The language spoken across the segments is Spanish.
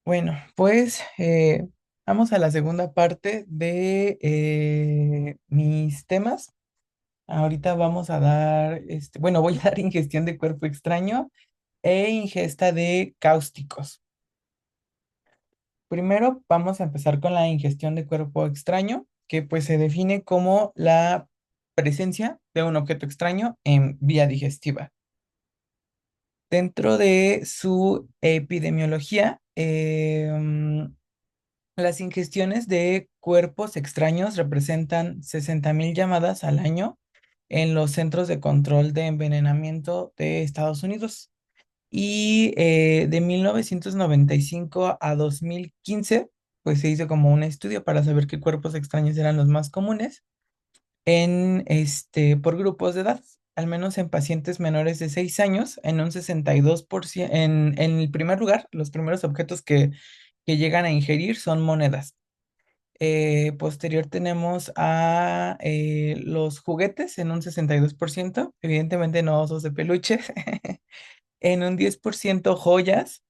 Bueno, pues vamos a la segunda parte de mis temas. Ahorita vamos a dar, bueno, voy a dar ingestión de cuerpo extraño e ingesta de cáusticos. Primero vamos a empezar con la ingestión de cuerpo extraño, que pues se define como la presencia de un objeto extraño en vía digestiva. Dentro de su epidemiología, las ingestiones de cuerpos extraños representan 60.000 llamadas al año en los centros de control de envenenamiento de Estados Unidos. Y de 1995 a 2015, pues se hizo como un estudio para saber qué cuerpos extraños eran los más comunes por grupos de edad, al menos en pacientes menores de 6 años, en un 62%. En el primer lugar, los primeros objetos que llegan a ingerir son monedas. Posterior tenemos a los juguetes en un 62%, evidentemente no osos de peluche, en un 10% joyas,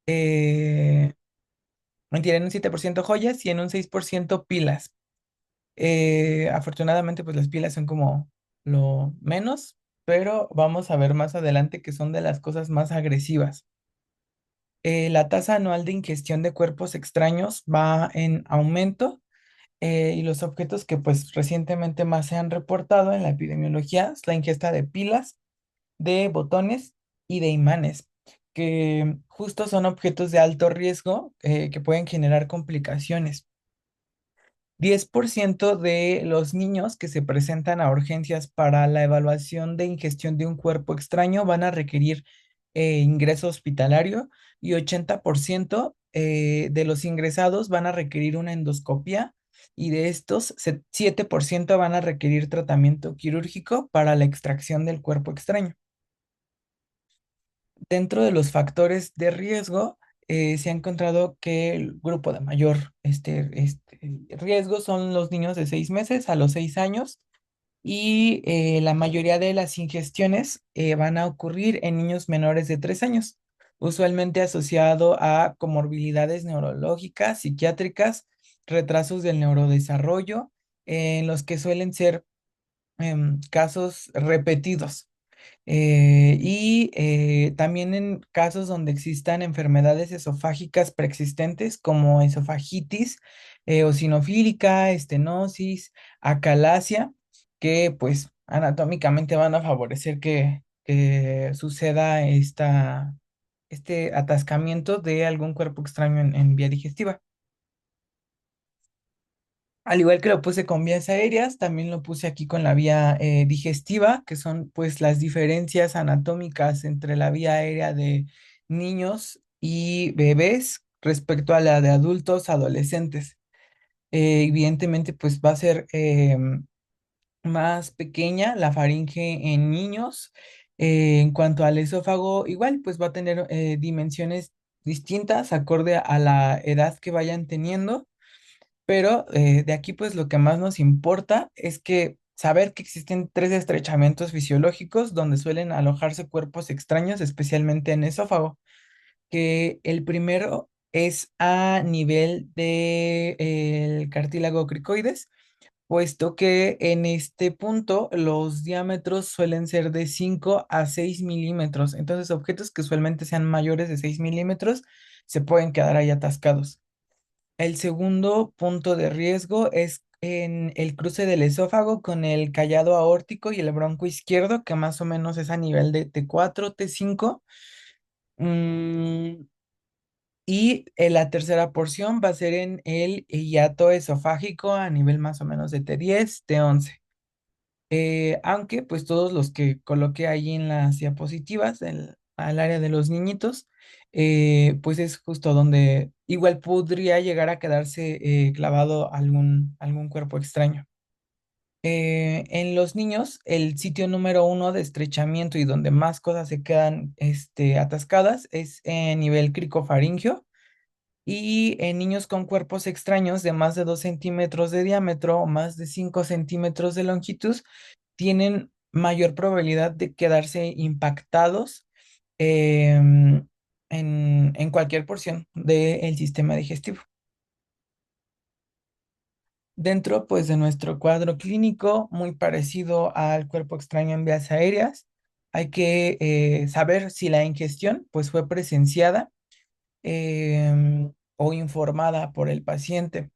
eh, mentira, en un 7% joyas y en un 6% pilas. Afortunadamente, pues las pilas son como lo menos, pero vamos a ver más adelante que son de las cosas más agresivas. La tasa anual de ingestión de cuerpos extraños va en aumento, y los objetos que pues recientemente más se han reportado en la epidemiología es la ingesta de pilas, de botones y de imanes, que justo son objetos de alto riesgo, que pueden generar complicaciones. 10% de los niños que se presentan a urgencias para la evaluación de ingestión de un cuerpo extraño van a requerir ingreso hospitalario, y 80% de los ingresados van a requerir una endoscopia, y de estos 7% van a requerir tratamiento quirúrgico para la extracción del cuerpo extraño. Dentro de los factores de riesgo, se ha encontrado que el grupo de mayor riesgo son los niños de 6 meses a los 6 años, y la mayoría de las ingestiones van a ocurrir en niños menores de 3 años, usualmente asociado a comorbilidades neurológicas, psiquiátricas, retrasos del neurodesarrollo, en los que suelen ser casos repetidos. También en casos donde existan enfermedades esofágicas preexistentes como esofagitis eosinofílica, estenosis, acalasia, que pues anatómicamente van a favorecer que suceda este atascamiento de algún cuerpo extraño en vía digestiva. Al igual que lo puse con vías aéreas, también lo puse aquí con la vía digestiva, que son pues las diferencias anatómicas entre la vía aérea de niños y bebés respecto a la de adultos, adolescentes. Evidentemente pues va a ser más pequeña la faringe en niños. En cuanto al esófago, igual pues va a tener dimensiones distintas acorde a la edad que vayan teniendo, pero de aquí pues lo que más nos importa es que saber que existen tres estrechamientos fisiológicos donde suelen alojarse cuerpos extraños, especialmente en esófago, que el primero es a nivel de el cartílago cricoides, puesto que en este punto los diámetros suelen ser de 5 a 6 milímetros. Entonces, objetos que usualmente sean mayores de 6 milímetros se pueden quedar ahí atascados. El segundo punto de riesgo es en el cruce del esófago con el callado aórtico y el bronco izquierdo, que más o menos es a nivel de T4, T5. Mm, y la tercera porción va a ser en el hiato esofágico a nivel más o menos de T10, T11. Aunque pues todos los que coloqué ahí en las diapositivas, al área de los niñitos, pues es justo donde igual podría llegar a quedarse clavado algún cuerpo extraño. En los niños, el sitio número uno de estrechamiento y donde más cosas se quedan atascadas es en nivel cricofaringio, y en niños con cuerpos extraños de más de 2 centímetros de diámetro o más de 5 centímetros de longitud tienen mayor probabilidad de quedarse impactados en en cualquier porción del sistema digestivo. Dentro, pues, de nuestro cuadro clínico, muy parecido al cuerpo extraño en vías aéreas, hay que saber si la ingestión, pues, fue presenciada o informada por el paciente.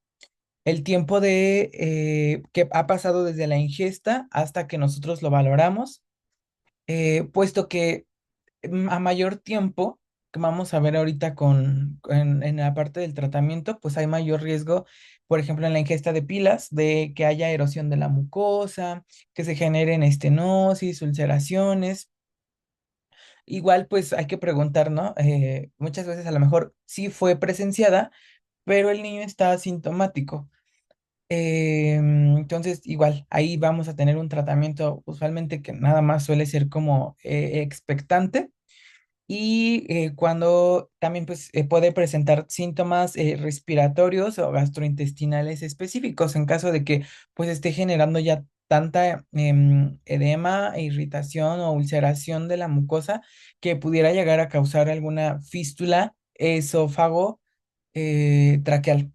El tiempo de que ha pasado desde la ingesta hasta que nosotros lo valoramos, puesto que a mayor tiempo, que vamos a ver ahorita en la parte del tratamiento, pues hay mayor riesgo, por ejemplo, en la ingesta de pilas, de que haya erosión de la mucosa, que se generen estenosis, ulceraciones. Igual, pues hay que preguntar, ¿no? Muchas veces a lo mejor sí fue presenciada, pero el niño está asintomático. Entonces, igual, ahí vamos a tener un tratamiento usualmente que nada más suele ser como expectante y cuando también pues puede presentar síntomas respiratorios o gastrointestinales específicos en caso de que pues esté generando ya tanta edema, irritación o ulceración de la mucosa que pudiera llegar a causar alguna fístula esófago traqueal.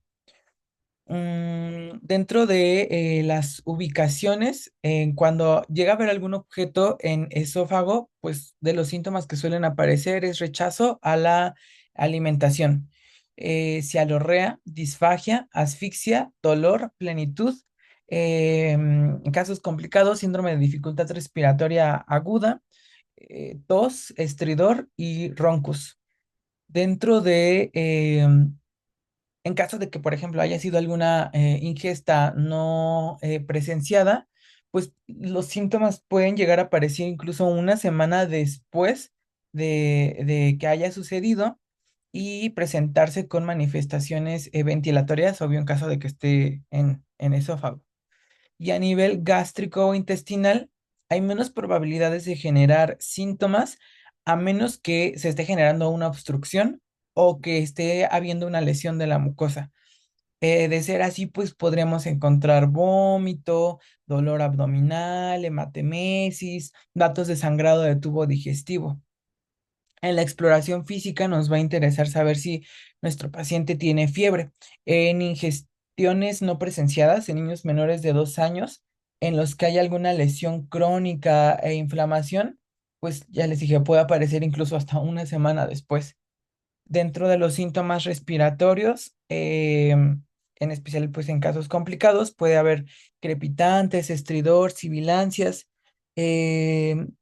Dentro de las ubicaciones, cuando llega a haber algún objeto en esófago, pues de los síntomas que suelen aparecer es rechazo a la alimentación, cialorrea, disfagia, asfixia, dolor, plenitud. En casos complicados, síndrome de dificultad respiratoria aguda, tos, estridor y roncus. Dentro de en caso de que, por ejemplo, haya sido alguna ingesta no presenciada, pues los síntomas pueden llegar a aparecer incluso una semana después de que haya sucedido y presentarse con manifestaciones ventilatorias, obvio en caso de que esté en esófago. Y a nivel gástrico o intestinal, hay menos probabilidades de generar síntomas a menos que se esté generando una obstrucción o que esté habiendo una lesión de la mucosa. De ser así, pues podríamos encontrar vómito, dolor abdominal, hematemesis, datos de sangrado de tubo digestivo. En la exploración física nos va a interesar saber si nuestro paciente tiene fiebre. En ingestiones no presenciadas en niños menores de 2 años, en los que hay alguna lesión crónica e inflamación, pues ya les dije, puede aparecer incluso hasta una semana después. Dentro de los síntomas respiratorios, en especial pues en casos complicados, puede haber crepitantes, estridor, sibilancias,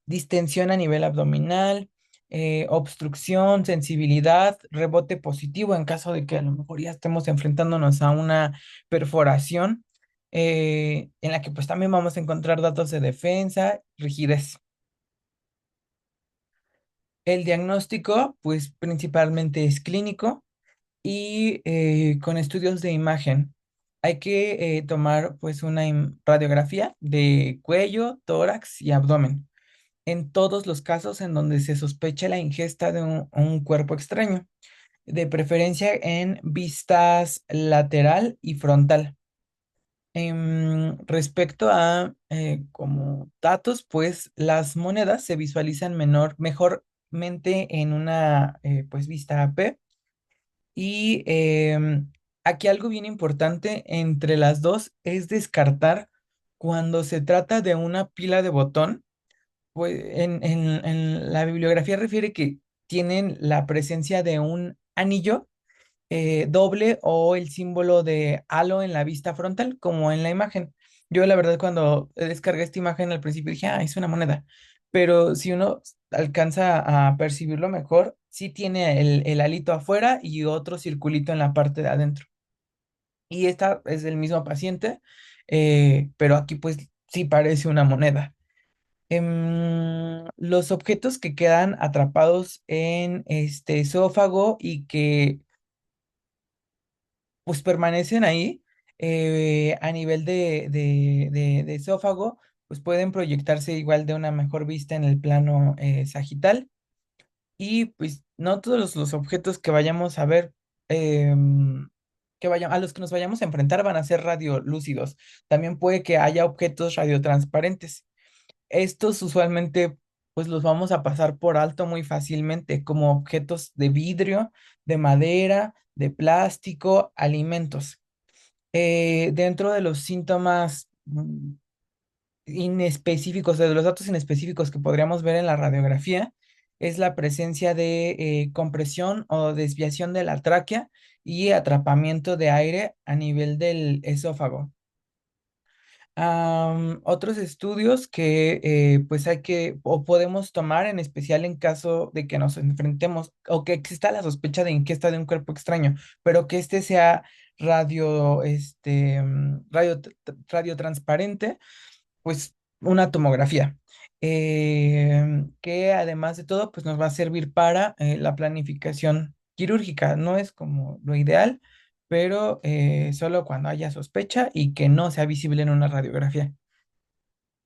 distensión a nivel abdominal, obstrucción, sensibilidad, rebote positivo en caso de que a lo mejor ya estemos enfrentándonos a una perforación, en la que pues también vamos a encontrar datos de defensa, rigidez. El diagnóstico pues principalmente es clínico y con estudios de imagen. Hay que tomar pues una radiografía de cuello, tórax y abdomen en todos los casos en donde se sospecha la ingesta de un cuerpo extraño, de preferencia en vistas lateral y frontal. Respecto a como datos, pues las monedas se visualizan mejormente en una pues vista AP y aquí algo bien importante entre las dos es descartar cuando se trata de una pila de botón, pues en la bibliografía refiere que tienen la presencia de un anillo doble o el símbolo de halo en la vista frontal, como en la imagen. Yo la verdad cuando descargué esta imagen al principio dije, ah, es una moneda, pero si uno alcanza a percibirlo mejor, sí tiene el alito afuera y otro circulito en la parte de adentro. Y esta es el mismo paciente, pero aquí pues sí parece una moneda. Los objetos que quedan atrapados en este esófago y que pues permanecen ahí a nivel de esófago, pues pueden proyectarse igual de una mejor vista en el plano sagital. Y pues no todos los objetos que vayamos a ver, a los que nos vayamos a enfrentar van a ser radiolúcidos. También puede que haya objetos radiotransparentes. Estos usualmente pues los vamos a pasar por alto muy fácilmente, como objetos de vidrio, de madera, de plástico, alimentos. Dentro de los síntomas inespecíficos, de los datos inespecíficos que podríamos ver en la radiografía, es la presencia de compresión o desviación de la tráquea y atrapamiento de aire a nivel del esófago. Otros estudios que pues hay que o podemos tomar en especial en caso de que nos enfrentemos o que exista la sospecha de ingesta de un cuerpo extraño, pero que este sea radio transparente, pues una tomografía, que además de todo, pues nos va a servir para la planificación quirúrgica. No es como lo ideal, pero solo cuando haya sospecha y que no sea visible en una radiografía.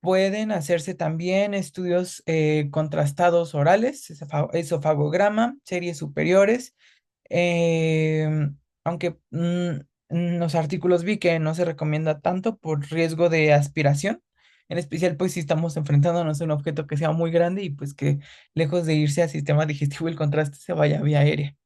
Pueden hacerse también estudios contrastados orales, esofagograma, series superiores, aunque en los artículos vi que no se recomienda tanto por riesgo de aspiración, en especial pues si estamos enfrentándonos a un objeto que sea muy grande y pues que lejos de irse al sistema digestivo el contraste se vaya a vía aérea.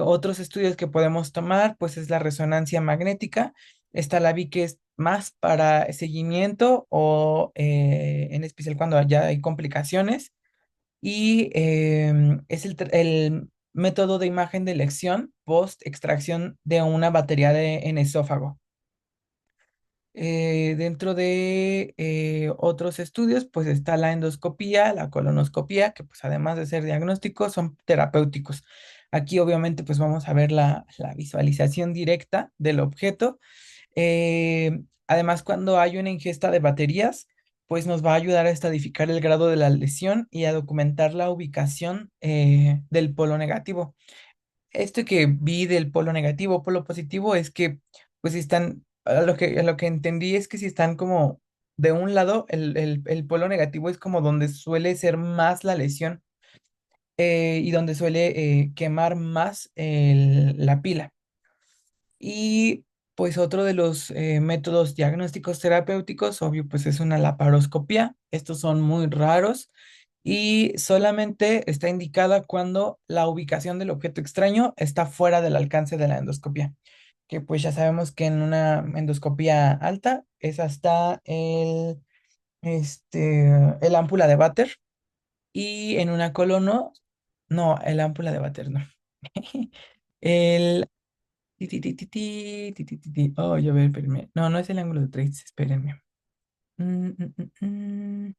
Otros estudios que podemos tomar, pues es la resonancia magnética. Esta la vi que es más para seguimiento o en especial cuando ya hay complicaciones. Y es el método de imagen de elección post extracción de una batería en esófago. Dentro de otros estudios, pues está la endoscopía, la colonoscopía, que pues además de ser diagnósticos, son terapéuticos. Aquí obviamente pues vamos a ver la visualización directa del objeto. Además, cuando hay una ingesta de baterías, pues nos va a ayudar a estadificar el grado de la lesión y a documentar la ubicación del polo negativo. Esto que vi del polo negativo, polo positivo, es que, pues, si están, a lo que entendí es que si están como de un lado, el polo negativo es como donde suele ser más la lesión y donde suele quemar más la pila. Y pues otro de los métodos diagnósticos terapéuticos, obvio, pues es una laparoscopía. Estos son muy raros y solamente está indicada cuando la ubicación del objeto extraño está fuera del alcance de la endoscopia, que pues ya sabemos que en una endoscopía alta es hasta el ámpula de Vater y en una colono, no, el ámpula de Vater no. El Oh, ya ver, espérenme. No, no es el ángulo de trace, espérenme. Mm, mm, mm.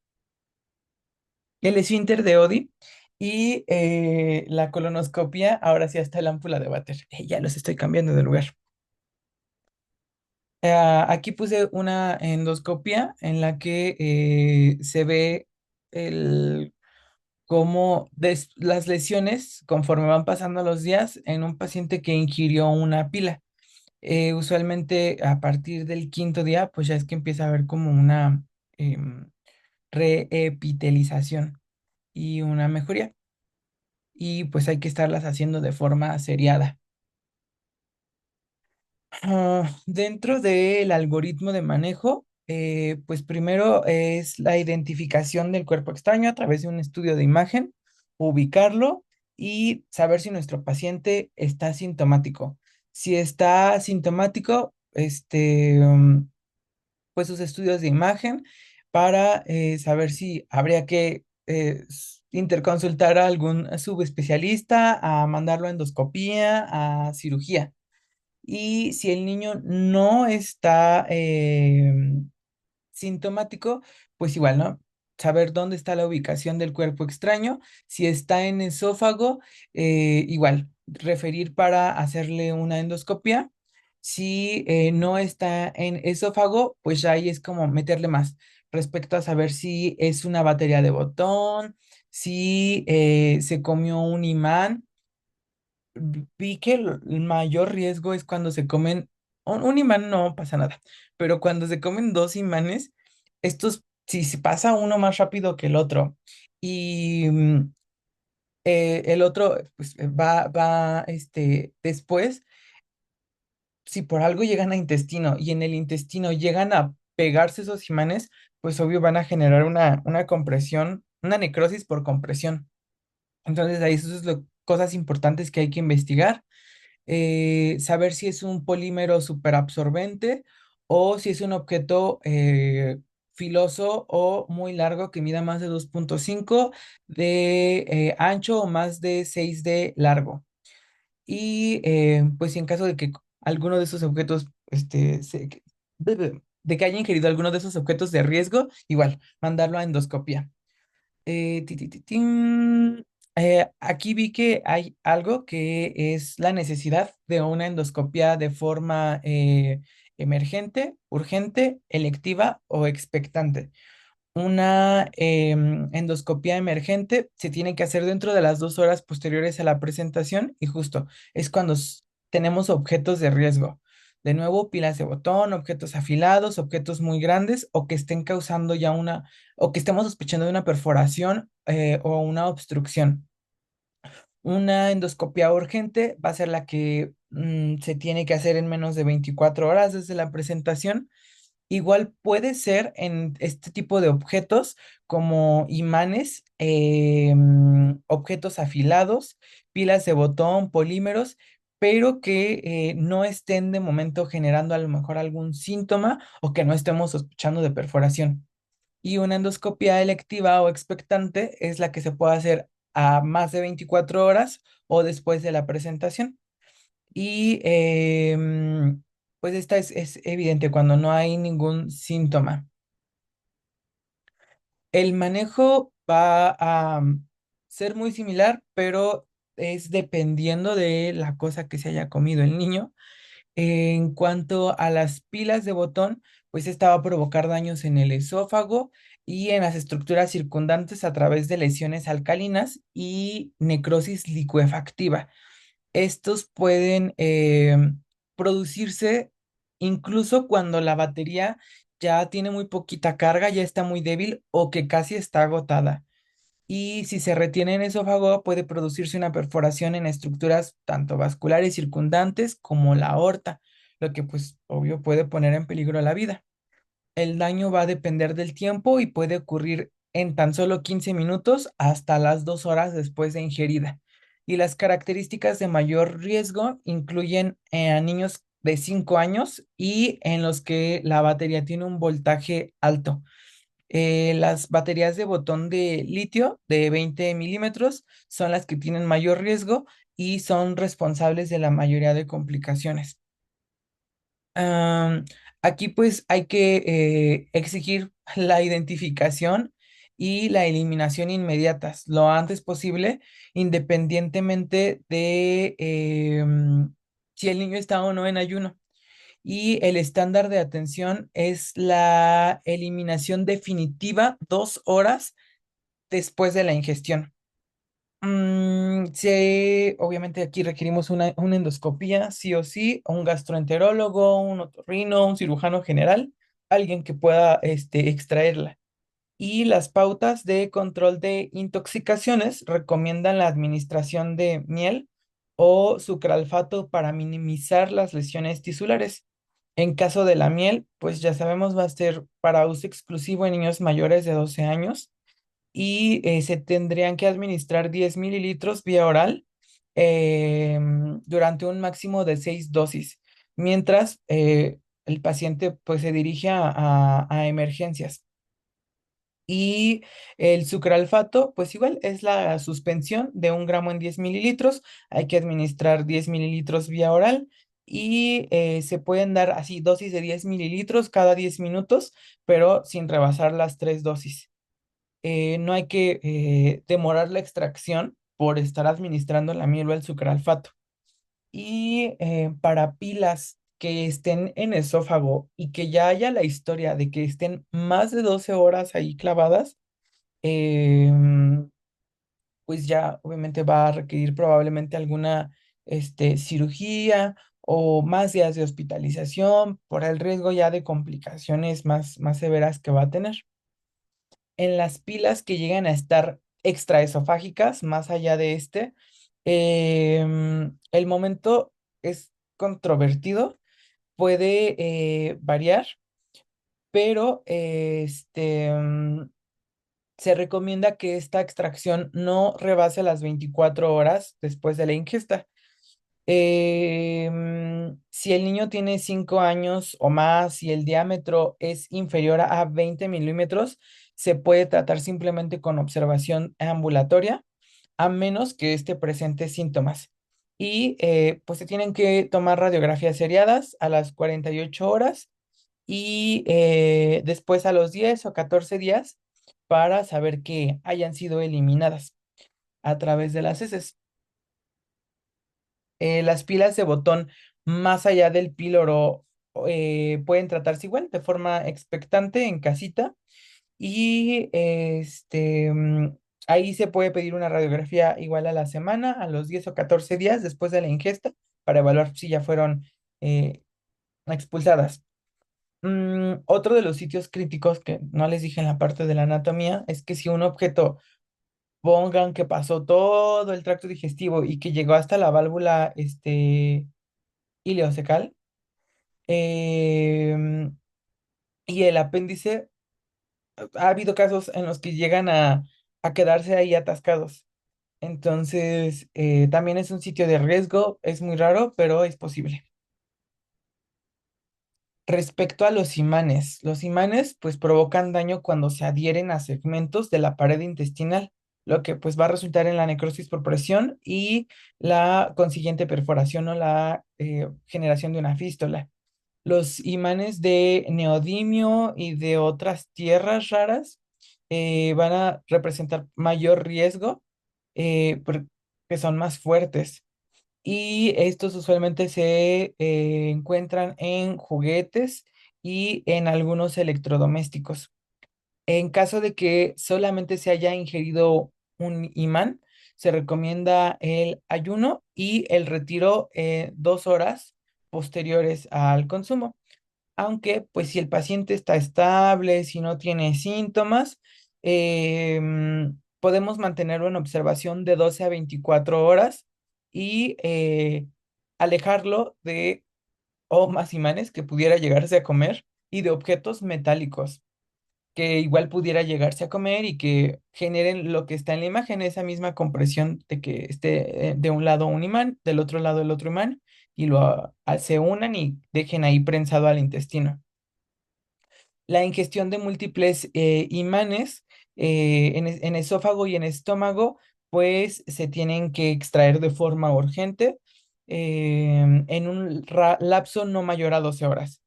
El esfínter de Oddi y la colonoscopia, ahora sí hasta el ámpula de Vater. Ya los estoy cambiando de lugar. Aquí puse una endoscopia en la que se ve el, cómo las lesiones conforme van pasando los días en un paciente que ingirió una pila. Usualmente a partir del quinto día, pues ya es que empieza a haber como una em, reepitelización y una mejoría. Y pues hay que estarlas haciendo de forma seriada. Dentro del algoritmo de manejo, pues primero es la identificación del cuerpo extraño a través de un estudio de imagen, ubicarlo y saber si nuestro paciente está sintomático. Si está sintomático, pues sus estudios de imagen para saber si habría que interconsultar a algún subespecialista, a mandarlo a endoscopía, a cirugía. Y si el niño no está sintomático, pues igual, ¿no? Saber dónde está la ubicación del cuerpo extraño. Si está en esófago, igual, referir para hacerle una endoscopia. Si no está en esófago, pues ya ahí es como meterle más respecto a saber si es una batería de botón, si se comió un imán. Vi que el mayor riesgo es cuando se comen un imán, no pasa nada, pero cuando se comen dos imanes, estos, si se pasa uno más rápido que el otro y el otro pues después, si por algo llegan a intestino y en el intestino llegan a pegarse esos imanes, pues obvio van a generar una compresión una necrosis por compresión. Entonces, ahí eso es lo, cosas importantes que hay que investigar. Saber si es un polímero superabsorbente o si es un objeto filoso o muy largo que mida más de 2,5 de ancho o más de 6 de largo. Y pues si en caso de que alguno de esos objetos, de que haya ingerido alguno de esos objetos de riesgo, igual, mandarlo a endoscopia. Aquí vi que hay algo que es la necesidad de una endoscopia de forma emergente, urgente, electiva o expectante. Una endoscopia emergente se tiene que hacer dentro de las 2 horas posteriores a la presentación y justo es cuando tenemos objetos de riesgo. De nuevo, pilas de botón, objetos afilados, objetos muy grandes o que estén causando ya una, o que estemos sospechando de una perforación o una obstrucción. Una endoscopia urgente va a ser la que se tiene que hacer en menos de 24 horas desde la presentación. Igual puede ser en este tipo de objetos como imanes, objetos afilados, pilas de botón, polímeros, pero que no estén de momento generando a lo mejor algún síntoma o que no estemos sospechando de perforación. Y una endoscopia electiva o expectante es la que se puede hacer a más de 24 horas o después de la presentación. Y pues esta es evidente cuando no hay ningún síntoma. El manejo va a ser muy similar, pero es dependiendo de la cosa que se haya comido el niño. En cuanto a las pilas de botón, pues esta va a provocar daños en el esófago y en las estructuras circundantes a través de lesiones alcalinas y necrosis licuefactiva. Estos pueden producirse incluso cuando la batería ya tiene muy poquita carga, ya está muy débil o que casi está agotada. Y si se retiene en esófago, puede producirse una perforación en estructuras tanto vasculares circundantes como la aorta, lo que pues obvio puede poner en peligro la vida. El daño va a depender del tiempo y puede ocurrir en tan solo 15 minutos hasta las 2 horas después de ingerida. Y las características de mayor riesgo incluyen a niños de 5 años y en los que la batería tiene un voltaje alto. Las baterías de botón de litio de 20 milímetros son las que tienen mayor riesgo y son responsables de la mayoría de complicaciones. Am, Aquí pues hay que exigir la identificación y la eliminación inmediatas lo antes posible, independientemente de si el niño está o no en ayuno. Y el estándar de atención es la eliminación definitiva 2 horas después de la ingestión. Sí, obviamente aquí requerimos una endoscopía, sí o sí, un gastroenterólogo, un otorrino, un cirujano general, alguien que pueda extraerla. Y las pautas de control de intoxicaciones recomiendan la administración de miel o sucralfato para minimizar las lesiones tisulares. En caso de la miel, pues ya sabemos, va a ser para uso exclusivo en niños mayores de 12 años y se tendrían que administrar 10 mililitros vía oral durante un máximo de 6 dosis, mientras el paciente pues se dirige a emergencias. Y el sucralfato, pues igual es la suspensión de 1 gramo en 10 mililitros. Hay que administrar 10 mililitros vía oral y se pueden dar así dosis de 10 mililitros cada 10 minutos, pero sin rebasar las 3 dosis. No hay que demorar la extracción por estar administrando la miel o el sucralfato. Y para pilas que estén en esófago y que ya haya la historia de que estén más de 12 horas ahí clavadas, em, pues ya obviamente va a requerir probablemente alguna cirugía o más días de hospitalización por el riesgo ya de complicaciones más severas que va a tener. En las pilas que llegan a estar extraesofágicas, más allá de el momento es controvertido, puede variar, pero Se recomienda que esta extracción no rebase las 24 horas después de la ingesta. Si el niño tiene 5 años o más y el diámetro es inferior a 20 milímetros, se puede tratar simplemente con observación ambulatoria, a menos que éste presente síntomas. Y pues se tienen que tomar radiografías seriadas a las 48 horas y después a los 10 o 14 días para saber que hayan sido eliminadas a través de las heces. Las pilas de botón más allá del píloro pueden tratarse igual de forma expectante en casita y ahí se puede pedir una radiografía igual a la semana, a los 10 o 14 días después de la ingesta para evaluar si ya fueron eh, expulsadas. Otro de los sitios críticos que no les dije en la parte de la anatomía es que si un objeto pongan que pasó todo el tracto digestivo y que llegó hasta la válvula ileocecal, em, y el apéndice, ha habido casos en los que llegan a quedarse ahí atascados. Entonces, también es un sitio de riesgo, es muy raro, pero es posible. Respecto a los imanes pues provocan daño cuando se adhieren a segmentos de la pared intestinal, lo que pues va a resultar en la necrosis por presión y la consiguiente perforación o la generación de una fístula. Los imanes de neodimio y de otras tierras raras van a representar mayor riesgo porque son más fuertes. Y estos usualmente se encuentran en juguetes y en algunos electrodomésticos. En caso de que solamente se haya ingerido un imán, se recomienda el ayuno y el retiro 2 horas posteriores al consumo. Aunque, pues, si el paciente está estable, si no tiene síntomas, podemos mantenerlo en observación de 12 a 24 horas y alejarlo de o más imanes que pudiera llegarse a comer y de objetos metálicos que igual pudiera llegarse a comer y que generen lo que está en la imagen, esa misma compresión de que esté de un lado un imán, del otro lado el otro imán, y se unan y dejen ahí prensado al intestino. La ingestión de múltiples imanes en esófago y en estómago, pues se tienen que extraer de forma urgente en un lapso no mayor a 12 horas.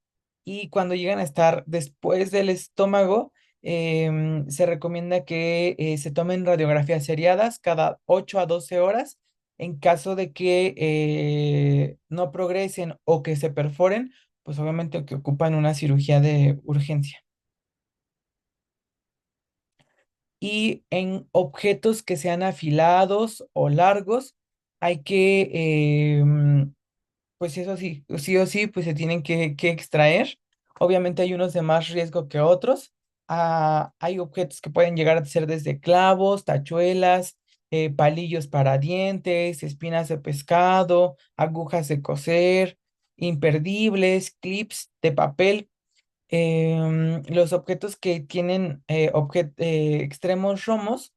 Y cuando llegan a estar después del estómago, se recomienda que se tomen radiografías seriadas cada 8 a 12 horas. En caso de que no progresen o que se perforen, pues obviamente que ocupan una cirugía de urgencia. Y en objetos que sean afilados o largos, hay que, pues eso sí, sí o sí, pues se tienen que extraer. Obviamente hay unos de más riesgo que otros. Hay objetos que pueden llegar a ser desde clavos, tachuelas, palillos para dientes, espinas de pescado, agujas de coser, imperdibles, clips de papel. Los objetos que tienen extremos romos,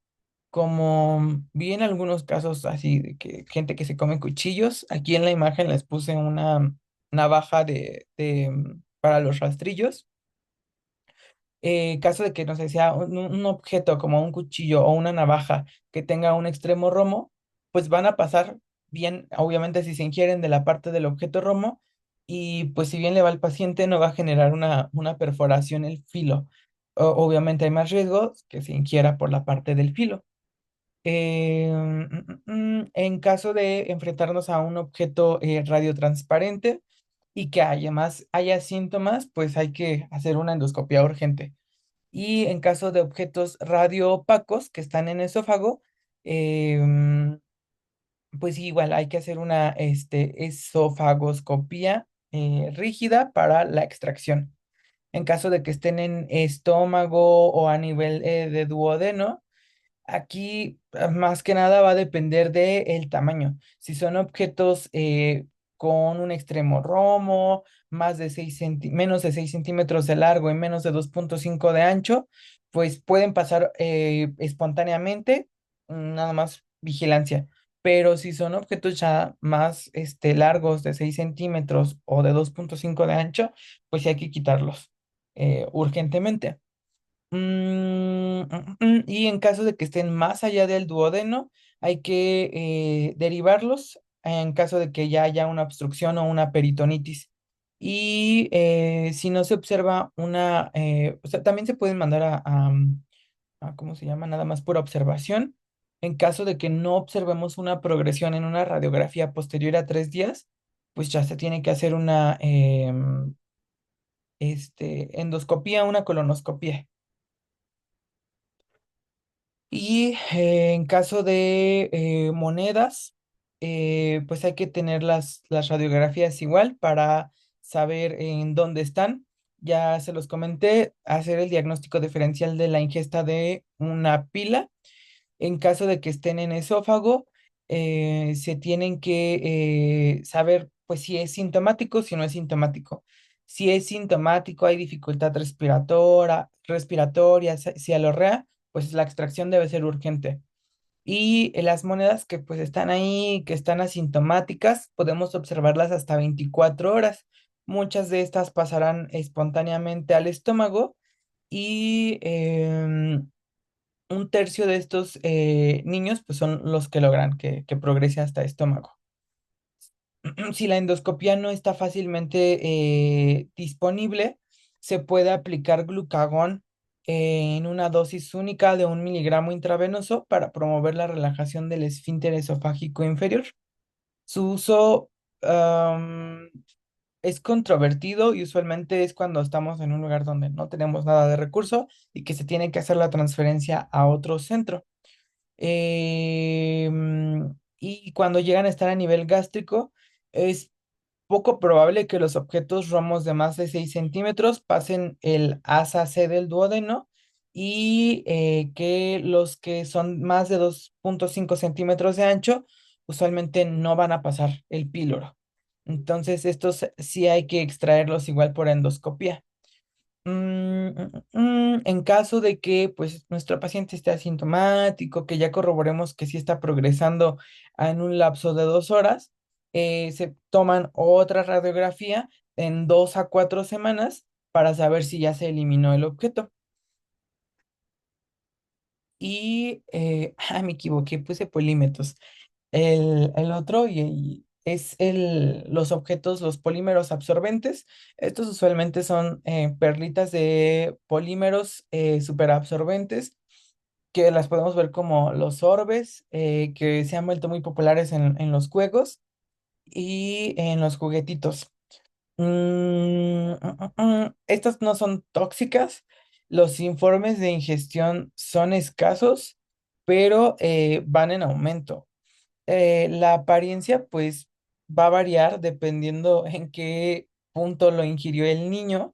como vi en algunos casos así de que gente que se come cuchillos, aquí en la imagen les puse una navaja para los rastrillos. Caso de que no sé, sea un objeto como un cuchillo o una navaja que tenga un extremo romo, pues van a pasar bien, obviamente si se ingieren de la parte del objeto romo, y pues si bien le va al paciente no va a generar una perforación el filo. Obviamente hay más riesgo que se ingiera por la parte del filo. En caso de enfrentarnos a un objeto radiotransparente y que además haya síntomas, pues hay que hacer una endoscopia urgente. Y en caso de objetos radioopacos que están en esófago, pues igual hay que hacer una esofagoscopía rígida para la extracción. En caso de que estén en estómago o a nivel de duodeno, aquí más que nada va a depender del tamaño. Si son objetos con un extremo romo, menos de 6 centímetros de largo y menos de 2,5 de ancho, pues pueden pasar espontáneamente, nada más vigilancia. Pero si son objetos ya más largos de 6 centímetros o de 2,5 de ancho, pues sí hay que quitarlos urgentemente. Y en caso de que estén más allá del duodeno, hay que derivarlos en caso de que ya haya una obstrucción o una peritonitis. Y si no se observa o sea, también se pueden mandar ¿cómo se llama? Nada más por observación. En caso de que no observemos una progresión en una radiografía posterior a 3 días, pues ya se tiene que hacer una endoscopía, una colonoscopía. Y en caso de monedas, pues hay que tener las radiografías igual para saber en dónde están. Ya se los comenté, hacer el diagnóstico diferencial de la ingesta de una pila. En caso de que estén en esófago, se tienen que saber pues si es sintomático, si no es sintomático. Si es sintomático, hay dificultad respiratoria, cialorrea, pues la extracción debe ser urgente. Y las monedas que pues están ahí, que están asintomáticas, podemos observarlas hasta 24 horas. Muchas de estas pasarán espontáneamente al estómago y 1/3 de estos niños pues son los que logran que progrese hasta estómago. Si la endoscopía no está fácilmente disponible, se puede aplicar glucagón en una dosis única de 1 miligramo intravenoso para promover la relajación del esfínter esofágico inferior. Su uso es controvertido y usualmente es cuando estamos en un lugar donde no tenemos nada de recurso y que se tiene que hacer la transferencia a otro centro. Y cuando llegan a estar a nivel gástrico, es poco probable que los objetos romos de más de 6 centímetros pasen el asa C del duodeno y que los que son más de 2,5 centímetros de ancho usualmente no van a pasar el píloro. Entonces, estos sí hay que extraerlos igual por endoscopía. En caso de que pues nuestro paciente esté asintomático, que ya corroboremos que sí está progresando en un lapso de 2 horas, se toman otra radiografía en 2 a 4 semanas para saber si ya se eliminó el objeto. Y, me equivoqué, puse polímetros. El otro es los objetos, los polímeros absorbentes. Estos usualmente son perlitas de polímeros superabsorbentes que las podemos ver como los orbes, que se han vuelto muy populares en los juegos y en los juguetitos. Estas no son tóxicas. Los informes de ingestión son escasos, pero van en aumento. La apariencia, pues, va a variar dependiendo en qué punto lo ingirió el niño.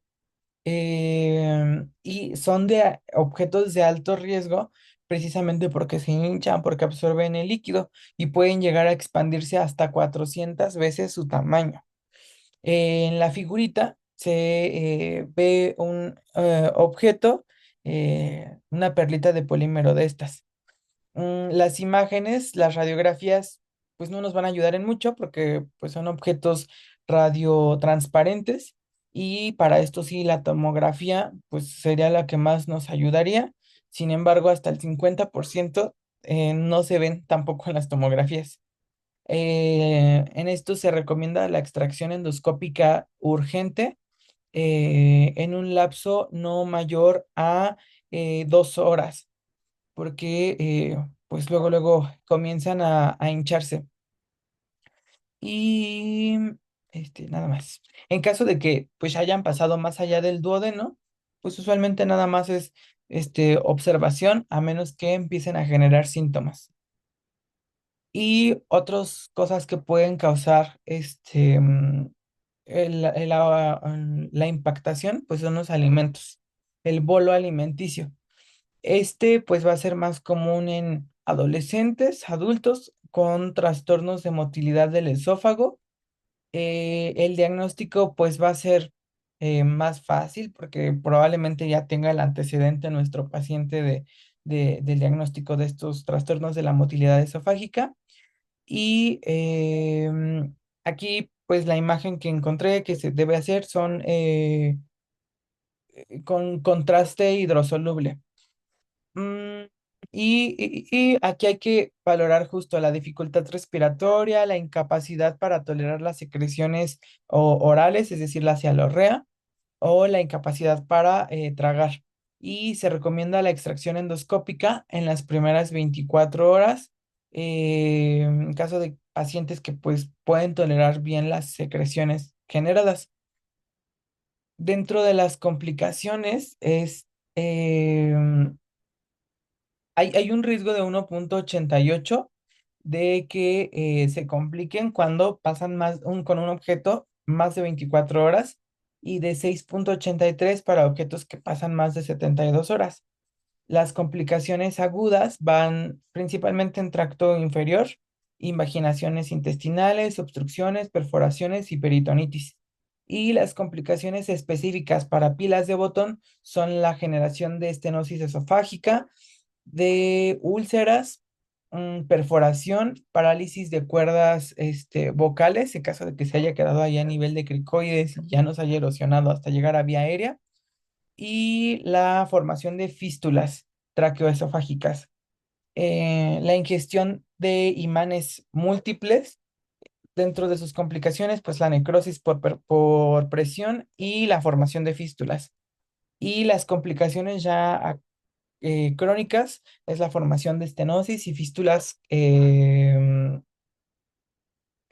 Y son de objetos de alto riesgo precisamente porque se hinchan, porque absorben el líquido y pueden llegar a expandirse hasta 400 veces su tamaño. En la figurita se ve un objeto, una perlita de polímero de estas. Las imágenes, las radiografías, pues no nos van a ayudar en mucho porque pues son objetos radiotransparentes y para esto sí la tomografía pues sería la que más nos ayudaría. Sin embargo, hasta el 50% no se ven tampoco en las tomografías. En esto se recomienda la extracción endoscópica urgente en un lapso no mayor a 2 horas porque pues luego comienzan a hincharse. Y nada más. En caso de que pues hayan pasado más allá del duodeno, pues usualmente nada más es observación, a menos que empiecen a generar síntomas. Y otras cosas que pueden causar la impactación, pues son los alimentos, el bolo alimenticio. Pues va a ser más común en adolescentes, adultos con trastornos de motilidad del esófago. El diagnóstico pues va a ser más fácil porque probablemente ya tenga el antecedente nuestro paciente del diagnóstico de estos trastornos de la motilidad esofágica. Y aquí, pues la imagen que encontré que se debe hacer son con contraste hidrosoluble. Mm, y aquí hay que valorar justo la dificultad respiratoria, la incapacidad para tolerar las secreciones orales, es decir, la cialorrea, o la incapacidad para tragar. Y se recomienda la extracción endoscópica en las primeras 24 horas, en caso de pacientes que pues pueden tolerar bien las secreciones generadas. Dentro de las complicaciones em, hay un riesgo de 1,88 de que se compliquen cuando pasan con un objeto más de 24 horas y de 6,83 para objetos que pasan más de 72 horas. Las complicaciones agudas van principalmente en tracto inferior, invaginaciones intestinales, obstrucciones, perforaciones y peritonitis. Y las complicaciones específicas para pilas de botón son la generación de estenosis esofágica, de úlceras, perforación, parálisis de cuerdas vocales, en caso de que se haya quedado ahí a nivel de cricoides y ya no se haya erosionado hasta llegar a vía aérea, y la formación de fístulas traqueoesofágicas. La ingestión de imanes múltiples, dentro de sus complicaciones, pues la necrosis por presión y la formación de fístulas. Y las complicaciones ya crónicas es la formación de estenosis y fístulas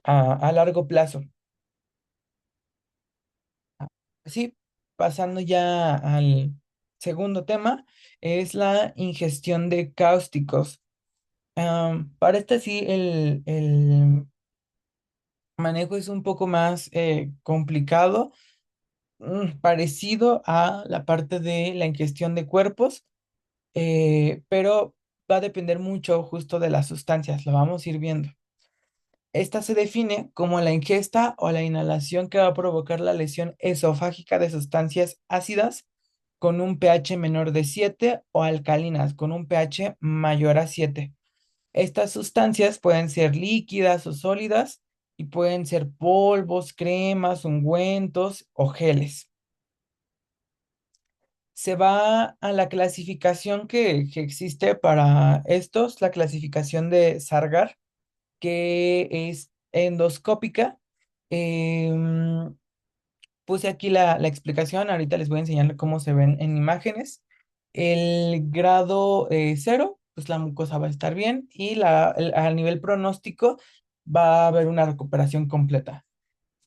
a largo plazo. Sí, pasando ya al segundo tema, es la ingestión de cáusticos. Para este sí, el manejo es un poco más complicado, parecido a la parte de la ingestión de cuerpos, pero va a depender mucho justo de las sustancias, lo vamos a ir viendo. Esta se define como la ingesta o la inhalación que va a provocar la lesión esofágica de sustancias ácidas con un pH menor de 7 o alcalinas con un pH mayor a 7. Estas sustancias pueden ser líquidas o sólidas y pueden ser polvos, cremas, ungüentos o geles. Se va a la clasificación que existe para estos, la clasificación de Sargar, que es endoscópica. Em, Puse aquí la explicación, ahorita les voy a enseñar cómo se ven en imágenes. El grado 0, pues la mucosa va a estar bien y a nivel pronóstico va a haber una recuperación completa.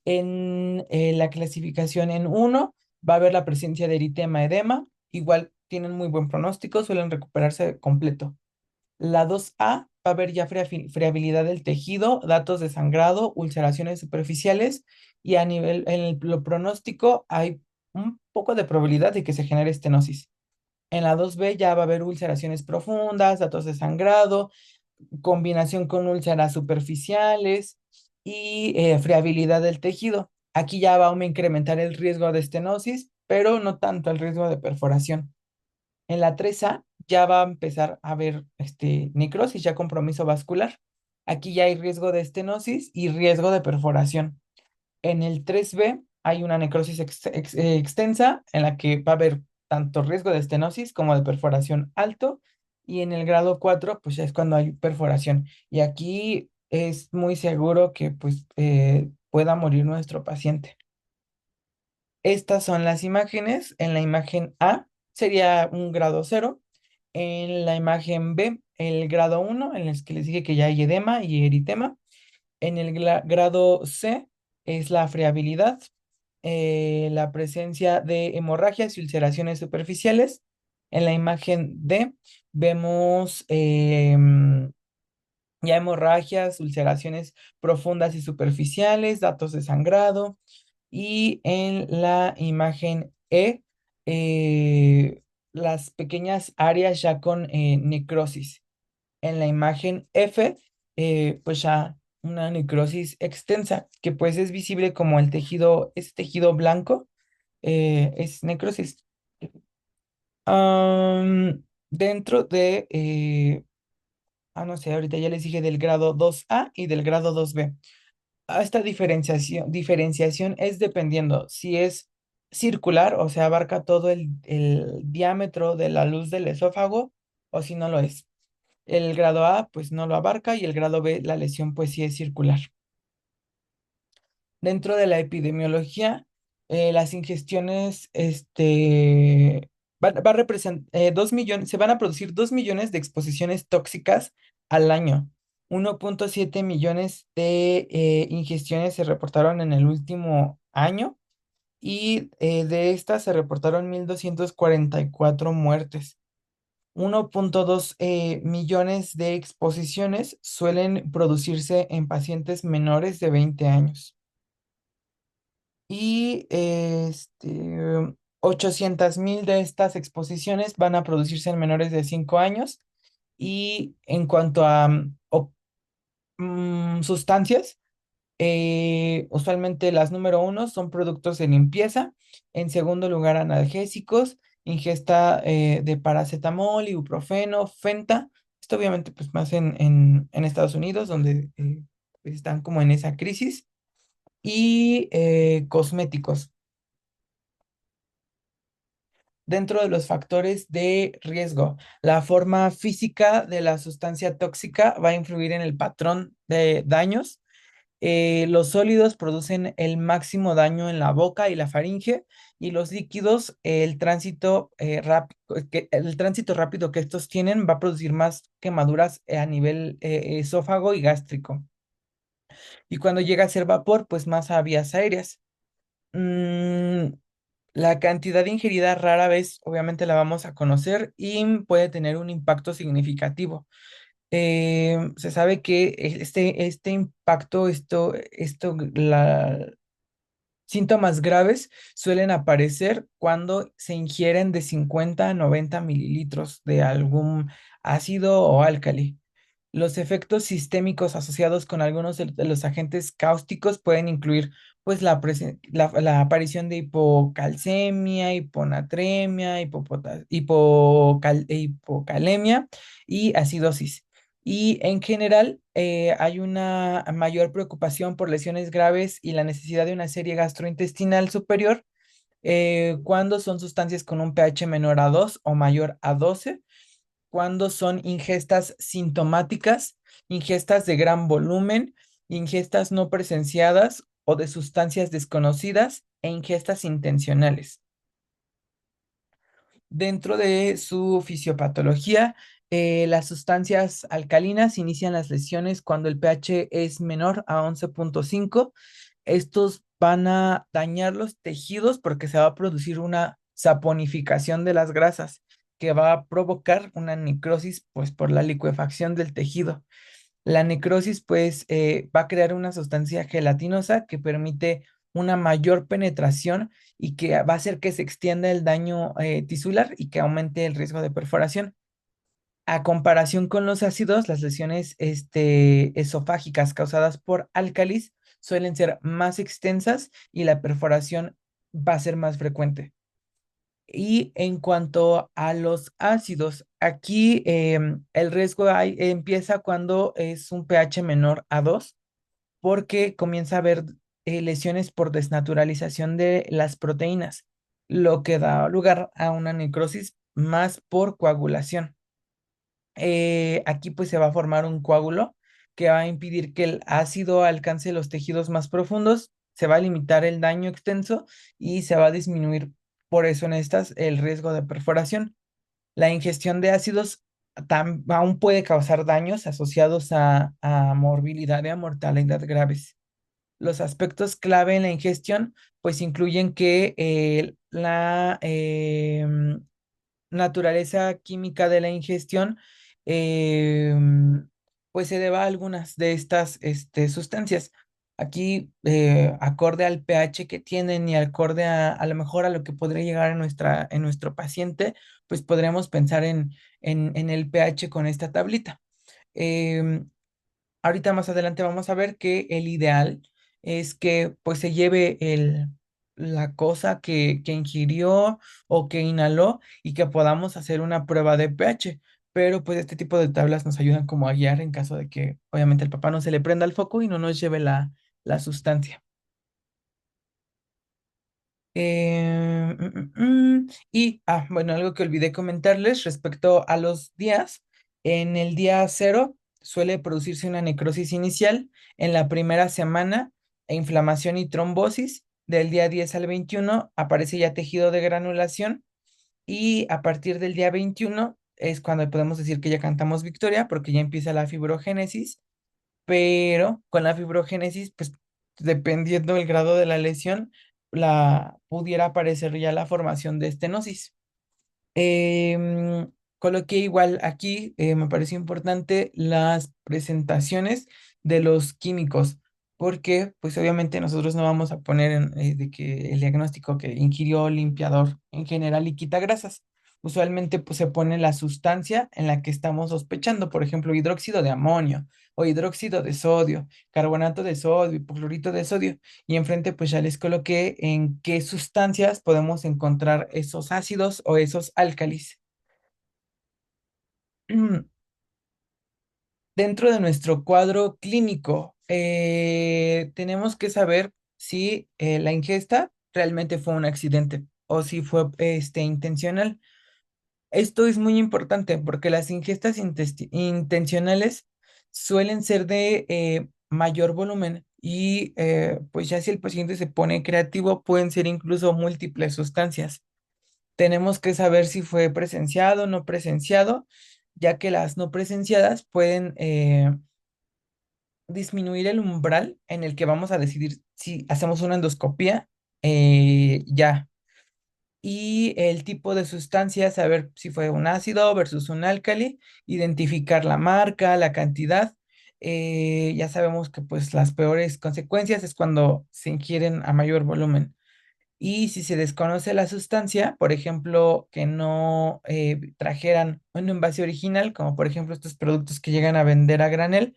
En la clasificación en 1 va a haber la presencia de eritema, edema, igual tienen muy buen pronóstico, suelen recuperarse completo. La 2A va a haber ya friabilidad del tejido, datos de sangrado, ulceraciones superficiales y a nivel, lo pronóstico hay un poco de probabilidad de que se genere estenosis. En la 2B ya va a haber ulceraciones profundas, datos de sangrado, combinación con úlceras superficiales y friabilidad del tejido. Aquí ya va a incrementar el riesgo de estenosis, pero no tanto el riesgo de perforación. En la 3A ya va a empezar a haber necrosis, ya compromiso vascular. Aquí ya hay riesgo de estenosis y riesgo de perforación. En el 3B hay una necrosis extensa en la que va a haber tanto riesgo de estenosis como de perforación alto. Y en el grado 4 pues ya es cuando hay perforación. Y aquí es muy seguro que pues pueda morir nuestro paciente. Estas son las imágenes. En la imagen A sería un grado 0. En la imagen B, el grado 1, en el que les dije que ya hay edema y eritema. En el grado C es la friabilidad, la presencia de hemorragias y ulceraciones superficiales. En la imagen D vemos ya hemorragias, ulceraciones profundas y superficiales, datos de sangrado. Y en la imagen E, las pequeñas áreas ya con necrosis. En la imagen F, pues ya una necrosis extensa, que pues es visible como el tejido, es tejido blanco, es necrosis. Dentro de, no sé, ahorita ya les dije del grado 2A y del grado 2B. Esta diferenciación es dependiendo si es circular, o sea, abarca todo el diámetro de la luz del esófago, o si no lo es. El grado A, pues no lo abarca, y el grado B, la lesión, pues sí es circular. Dentro de la epidemiología, las ingestiones, va a representar 2 millones, se van a producir 2 millones de exposiciones tóxicas al año. 1,7 millones de ingestiones se reportaron en el último año, y de estas se reportaron 1,244 muertes. 1,2 millones de exposiciones suelen producirse en pacientes menores de 20 años. Y 800,000 de estas exposiciones van a producirse en menores de 5 años. Y en cuanto a sustancias, usualmente las número uno son productos de limpieza. En segundo lugar, analgésicos, ingesta de paracetamol, ibuprofeno, fenta. Esto obviamente pues más en Estados Unidos, donde pues, están como en esa crisis. Y cosméticos. Dentro de los factores de riesgo, la forma física de la sustancia tóxica va a influir en el patrón de daños. Los sólidos producen el máximo daño en la boca y la faringe, y los líquidos, el tránsito rápido que estos tienen va a producir más quemaduras a nivel esófago y gástrico. Y cuando llega a ser vapor, pues más a vías aéreas. Mm, la cantidad ingerida rara vez, obviamente, la vamos a conocer y puede tener un impacto significativo. Se sabe que este impacto, síntomas graves suelen aparecer cuando se ingieren de 50 a 90 mililitros de algún ácido o álcali. Los efectos sistémicos asociados con algunos de los agentes cáusticos pueden incluir pues la aparición de hipocalcemia, hiponatremia, hipocalemia y acidosis. Y en general, hay una mayor preocupación por lesiones graves y la necesidad de una serie gastrointestinal superior cuando son sustancias con un pH menor a 2 o mayor a 12, cuando son ingestas sintomáticas, ingestas de gran volumen, ingestas no presenciadas o de sustancias desconocidas, e ingestas intencionales. Dentro de su fisiopatología, las sustancias alcalinas inician las lesiones cuando el pH es menor a 11,5. Estos van a dañar los tejidos porque se va a producir una saponificación de las grasas que va a provocar una necrosis, pues por la licuefacción del tejido. La necrosis, pues, va a crear una sustancia gelatinosa que permite una mayor penetración y que va a hacer que se extienda el daño tisular y que aumente el riesgo de perforación. A comparación con los ácidos, las lesiones esofágicas causadas por álcalis suelen ser más extensas y la perforación va a ser más frecuente. Y en cuanto a los ácidos, aquí el riesgo empieza cuando es un pH menor a 2, porque comienza a haber lesiones por desnaturalización de las proteínas, lo que da lugar a una necrosis más por coagulación. Aquí pues se va a formar un coágulo que va a impedir que el ácido alcance los tejidos más profundos, se va a limitar el daño extenso y se va a disminuir por eso en estas el riesgo de perforación. La ingestión de ácidos aún puede causar daños asociados a morbilidad y a mortalidad graves. Los aspectos clave en la ingestión pues incluyen que la naturaleza química de la ingestión, eh, pues se deba a algunas de estas sustancias. Aquí, acorde al pH que tienen y acorde a lo mejor a lo que podría llegar en nuestro paciente, pues podremos pensar en el pH con esta tablita. Em, Ahorita más adelante vamos a ver que el ideal es que pues se lleve la cosa que ingirió o que inhaló y que podamos hacer una prueba de pH. Pero pues este tipo de tablas nos ayudan como a guiar en caso de que obviamente el papá no se le prenda el foco y no nos lleve la sustancia. Bueno, algo que olvidé comentarles respecto a los días. En el día cero suele producirse una necrosis inicial. En la primera semana, inflamación y trombosis. Del día 10 al 21 aparece ya tejido de granulación. Y a partir del día 21 es cuando podemos decir que ya cantamos victoria porque ya empieza la fibrogénesis, pero con la fibrogénesis, pues dependiendo del grado de la lesión, pudiera aparecer ya la formación de estenosis. Coloqué igual aquí, me pareció importante las presentaciones de los químicos, porque pues obviamente nosotros no vamos a poner de que el diagnóstico que ingirió limpiador en general y quita grasas. Usualmente pues se pone la sustancia en la que estamos sospechando, por ejemplo, hidróxido de amonio o hidróxido de sodio, carbonato de sodio, hipoclorito de sodio. Y enfrente pues ya les coloqué en qué sustancias podemos encontrar esos ácidos o esos álcalis. Dentro de nuestro cuadro clínico, tenemos que saber si la ingesta realmente fue un accidente o si fue intencional. Esto es muy importante porque las ingestas intencionales suelen ser de mayor volumen y pues ya si el paciente se pone creativo pueden ser incluso múltiples sustancias. Tenemos que saber si fue presenciado o no presenciado, ya que las no presenciadas pueden disminuir el umbral en el que vamos a decidir si hacemos una endoscopía ya. Y el tipo de sustancia, saber si fue un ácido versus un álcali, identificar la marca, la cantidad. Ya sabemos que pues las peores consecuencias es cuando se ingieren a mayor volumen. Y si se desconoce la sustancia, por ejemplo, que no trajeran un envase original, como por ejemplo estos productos que llegan a vender a granel,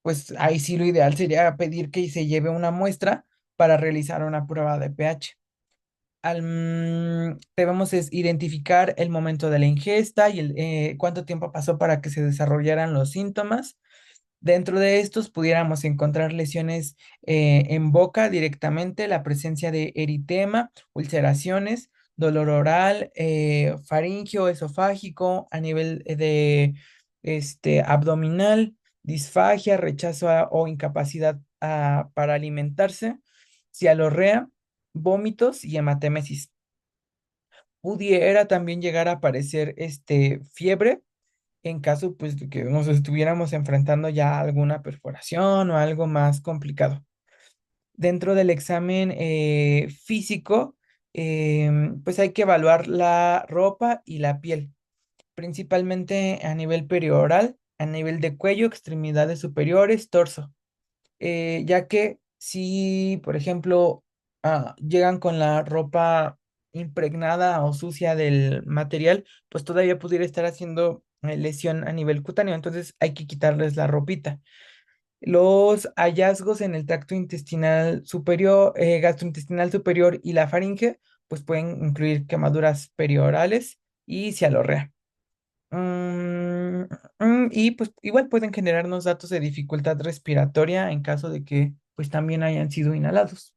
pues ahí sí lo ideal sería pedir que se lleve una muestra para realizar una prueba de pH. Debemos identificar el momento de la ingesta y cuánto tiempo pasó para que se desarrollaran los síntomas. Dentro de estos pudiéramos encontrar lesiones en boca directamente, la presencia de eritema, ulceraciones, dolor oral, faríngeo, esofágico, a nivel de abdominal, disfagia, rechazo o incapacidad para alimentarse, cialorrea, vómitos y hematemesis. Pudiera también llegar a aparecer fiebre en caso pues de que nos estuviéramos enfrentando ya a alguna perforación o algo más complicado. Dentro del examen físico, pues hay que evaluar la ropa y la piel, principalmente a nivel perioral, a nivel de cuello, extremidades superiores, torso, ya que si, por ejemplo, llegan con la ropa impregnada o sucia del material, pues todavía pudiera estar haciendo lesión a nivel cutáneo, entonces hay que quitarles la ropita. Los hallazgos en el tracto intestinal superior, gastrointestinal superior y la faringe, pues pueden incluir quemaduras periorales y cialorrea. Mm, y pues igual pueden generarnos datos de dificultad respiratoria en caso de que pues también hayan sido inhalados.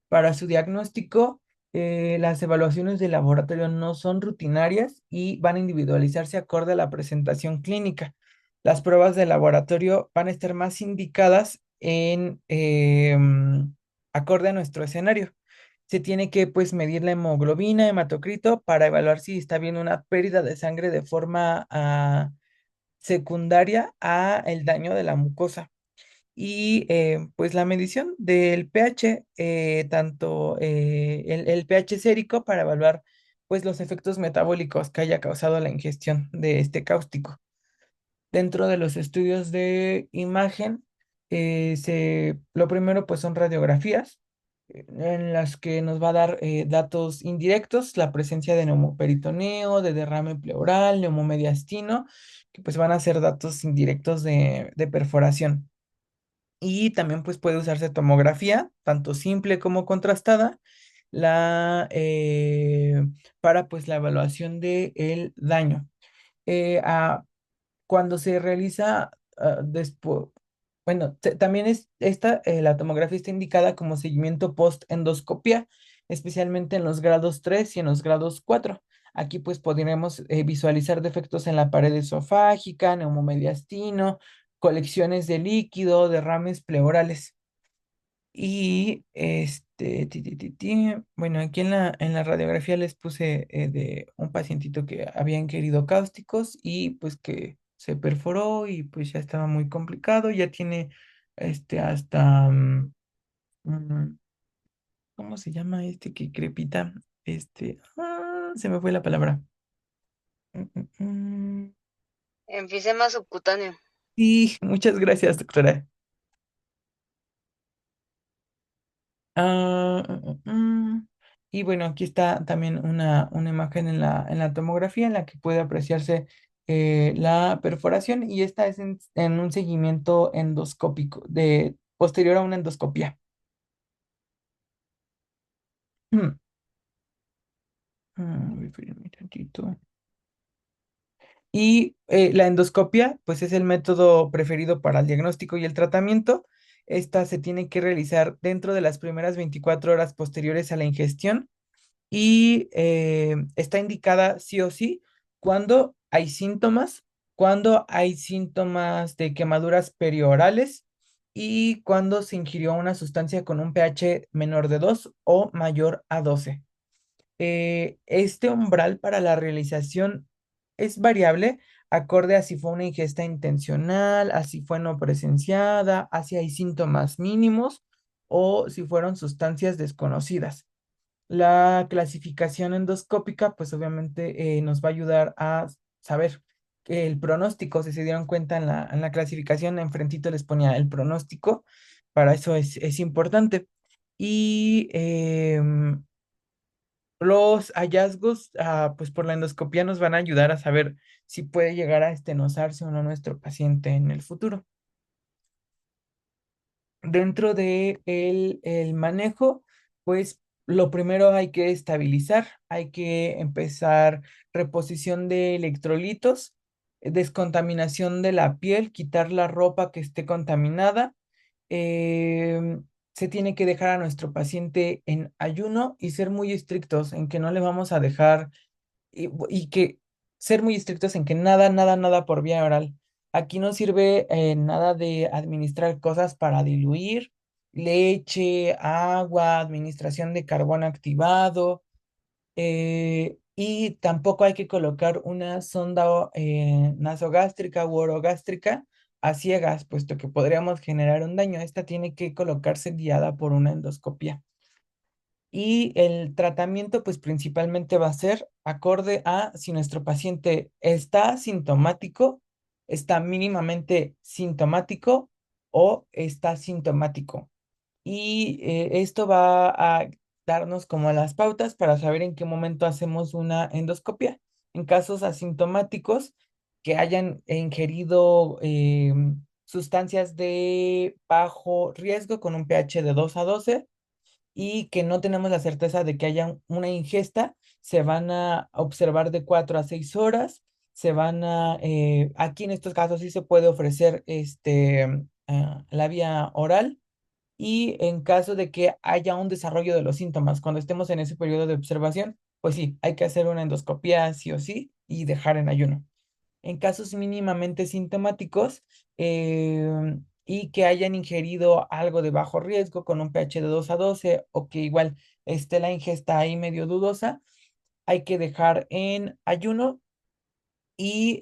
Para su diagnóstico, las evaluaciones de laboratorio no son rutinarias y van a individualizarse acorde a la presentación clínica. Las pruebas de laboratorio van a estar más indicadas en acorde a nuestro escenario. Se tiene que pues medir la hemoglobina, hematocrito para evaluar si está habiendo una pérdida de sangre de forma secundaria a el daño de la mucosa. Y pues la medición del pH, tanto el pH sérico para evaluar pues los efectos metabólicos que haya causado la ingestión de este cáustico. Dentro de los estudios de imagen, lo primero pues son radiografías en las que nos va a dar datos indirectos, la presencia de neumoperitoneo, de derrame pleural, neumomediastino, que pues van a ser datos indirectos de perforación. Y también pues puede usarse tomografía, tanto simple como contrastada, la, para pues la evaluación del daño. Eh, a- Cuando se realiza después, bueno, también es esta, la tomografía está indicada como seguimiento post-endoscopia, especialmente en los grados 3 y en los grados 4. Aquí pues podremos visualizar defectos en la pared esofágica, neumomediastino, colecciones de líquido, derrames pleurales. Y bueno, aquí en la radiografía les puse de un pacientito que había inquirido cáusticos y pues que se perforó y pues ya estaba muy complicado, ya tiene hasta, mm, ¿cómo se llama este que crepita? Se me fue la palabra. Mm, mm, mm. Enfisema subcutáneo. Sí, muchas gracias, doctora. Ah, Y bueno, aquí está también una imagen en la tomografía en la que puede apreciarse la perforación y esta es en un seguimiento endoscópico, de posterior a una endoscopia. Espérenme tantito. Y la endoscopia, pues es el método preferido para el diagnóstico y el tratamiento. Esta se tiene que realizar dentro de las primeras 24 horas posteriores a la ingestión y está indicada sí o sí cuando hay síntomas de quemaduras periorales y cuando se ingirió una sustancia con un pH menor de 2 o mayor a 12. Este umbral para la realización es variable acorde a si fue una ingesta intencional, a si fue no presenciada, a si hay síntomas mínimos o si fueron sustancias desconocidas. La clasificación endoscópica, pues obviamente nos va a ayudar a saber que el pronóstico, si se dieron cuenta en la clasificación, enfrentito les ponía el pronóstico, para eso es importante. Y los hallazgos, pues por la endoscopía nos van a ayudar a saber si puede llegar a estenosarse o no nuestro paciente en el futuro. Dentro de el manejo, pues lo primero hay que estabilizar, hay que empezar reposición de electrolitos, descontaminación de la piel, quitar la ropa que esté contaminada. Se tiene que dejar a nuestro paciente en ayuno y ser muy estrictos en que no le vamos a dejar y que ser muy estrictos en que nada, nada, nada por vía oral. Aquí no sirve nada de administrar cosas para diluir, leche, agua, administración de carbón activado, y tampoco hay que colocar una sonda nasogástrica u orogástrica a ciegas, puesto que podríamos generar un daño. Esta tiene que colocarse guiada por una endoscopia. Y el tratamiento, pues principalmente va a ser acorde a si nuestro paciente está sintomático, está mínimamente sintomático o está sintomático. Y esto va a darnos como las pautas para saber en qué momento hacemos una endoscopia. En casos asintomáticos que hayan ingerido sustancias de bajo riesgo con un pH de 2 a 12 y que no tenemos la certeza de que haya una ingesta, se van a observar de 4 a 6 horas, aquí en estos casos sí se puede ofrecer la vía oral y en caso de que haya un desarrollo de los síntomas, cuando estemos en ese periodo de observación, pues sí, hay que hacer una endoscopia sí o sí y dejar en ayuno. En casos mínimamente sintomáticos y que hayan ingerido algo de bajo riesgo con un pH de 2 a 12 o que igual esté la ingesta ahí medio dudosa, hay que dejar en ayuno y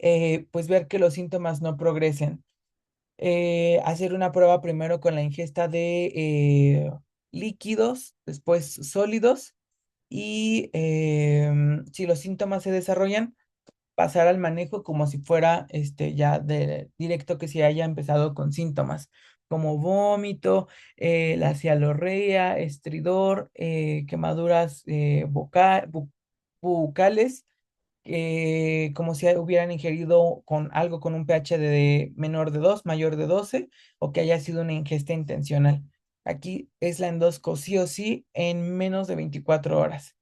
pues ver que los síntomas no progresen. Hacer una prueba primero con la ingesta de líquidos, después sólidos y si los síntomas se desarrollan, pasar al manejo como si fuera ya de directo que se haya empezado con síntomas como vómito, la cialorrea, estridor, quemaduras bucales como si hubieran ingerido con algo con un pH de menor de 2 mayor de 12 o que haya sido una ingesta intencional. Aquí es la endosco sí o sí en menos de 24 horas.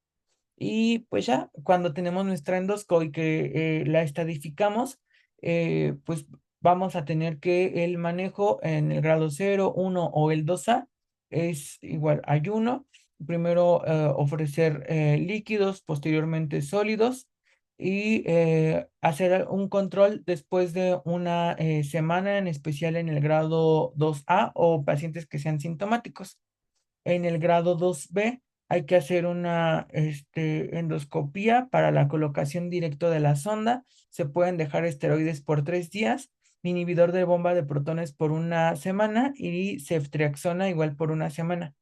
Y pues ya, cuando tenemos nuestra endosco y que la estadificamos, pues vamos a tener que el manejo en el grado 0, 1 o el 2A es igual ayuno. Primero ofrecer líquidos, posteriormente sólidos y hacer un control después de una semana, en especial en el grado 2A o pacientes que sean sintomáticos. En el grado 2B hay que hacer una endoscopía para la colocación directa de la sonda. Se pueden dejar esteroides por 3 días, inhibidor de bomba de protones por una semana y ceftriaxona igual por una semana.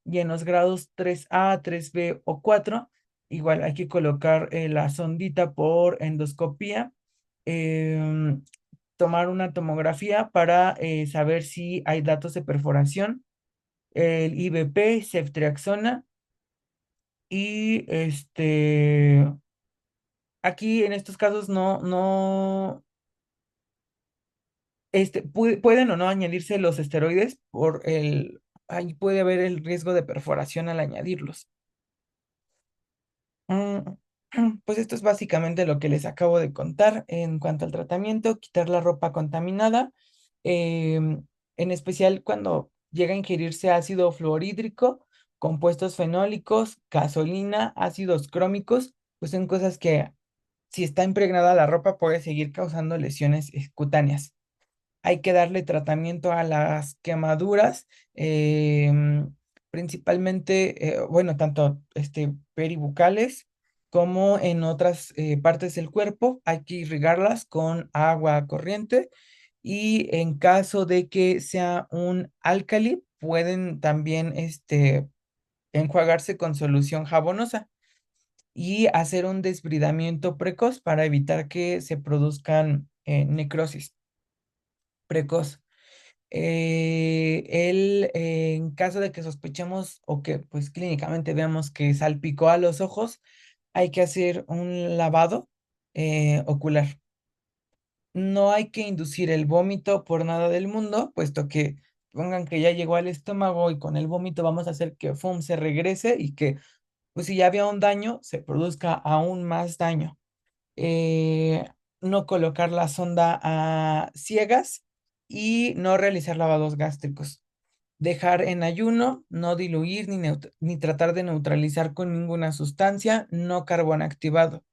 Y en los grados 3A, 3B o 4, igual hay que colocar la sondita por endoscopía, em, tomar una tomografía para saber si hay datos de perforación, el IBP, ceftriaxona y aquí en estos casos pueden o no añadirse los esteroides ahí puede haber el riesgo de perforación al añadirlos. Mm, Pues esto es básicamente lo que les acabo de contar en cuanto al tratamiento, quitar la ropa contaminada, en especial cuando llega a ingerirse ácido fluorhídrico, compuestos fenólicos, gasolina, ácidos crómicos, pues son cosas que si está impregnada la ropa puede seguir causando lesiones cutáneas. Hay que darle tratamiento a las quemaduras, principalmente, bueno, tanto peribucales como en otras partes del cuerpo. Hay que irrigarlas con agua corriente y en caso de que sea un álcali, pueden también enjuagarse con solución jabonosa y hacer un desbridamiento precoz para evitar que se produzcan necrosis precoz. En caso de que sospechemos o que pues clínicamente veamos que salpicó a los ojos, hay que hacer un lavado ocular. No hay que inducir el vómito por nada del mundo, puesto que pongan que ya llegó al estómago y con el vómito vamos a hacer que FUM se regrese y que pues si ya había un daño, se produzca aún más daño. eh, no colocar la sonda a ciegas y no realizar lavados gástricos. Dejar en ayuno, no diluir ni tratar de neutralizar con ninguna sustancia, no carbón activado.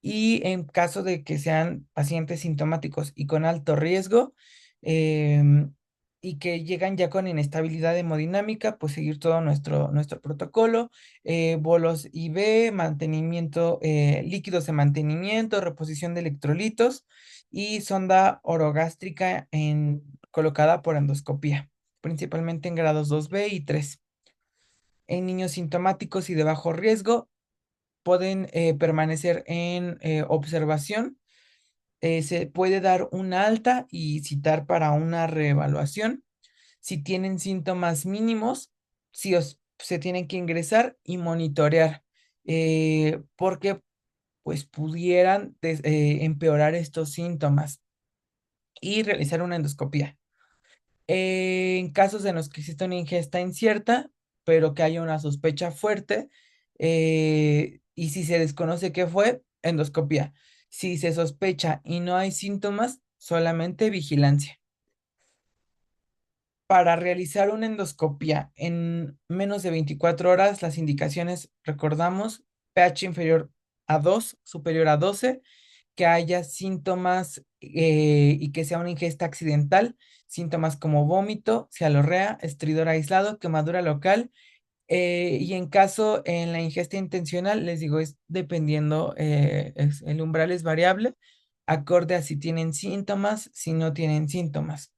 Y en caso de que sean pacientes sintomáticos y con alto riesgo, em, y que llegan ya con inestabilidad hemodinámica, pues seguir todo nuestro protocolo, bolos IV, mantenimiento, líquidos de mantenimiento, reposición de electrolitos y sonda orogástrica colocada por endoscopía, principalmente en grados 2B y 3. En niños sintomáticos y de bajo riesgo, pueden permanecer en observación. Se puede dar una alta y citar para una reevaluación. Si tienen síntomas mínimos, se tienen que ingresar y monitorear, porque pues pudieran empeorar estos síntomas y realizar una endoscopía. En casos en los que existe una ingesta incierta, pero que haya una sospecha fuerte, y si se desconoce qué fue, endoscopía. Si se sospecha y no hay síntomas, solamente vigilancia. Para realizar una endoscopía en menos de 24 horas, las indicaciones, recordamos, pH inferior a 2, superior a 12, que haya síntomas y que sea una ingesta accidental, síntomas como vómito, cialorrea, estridor aislado, quemadura local, y en caso en la ingesta intencional, les digo, es dependiendo, el umbral es variable, acorde a si tienen síntomas, si no tienen síntomas.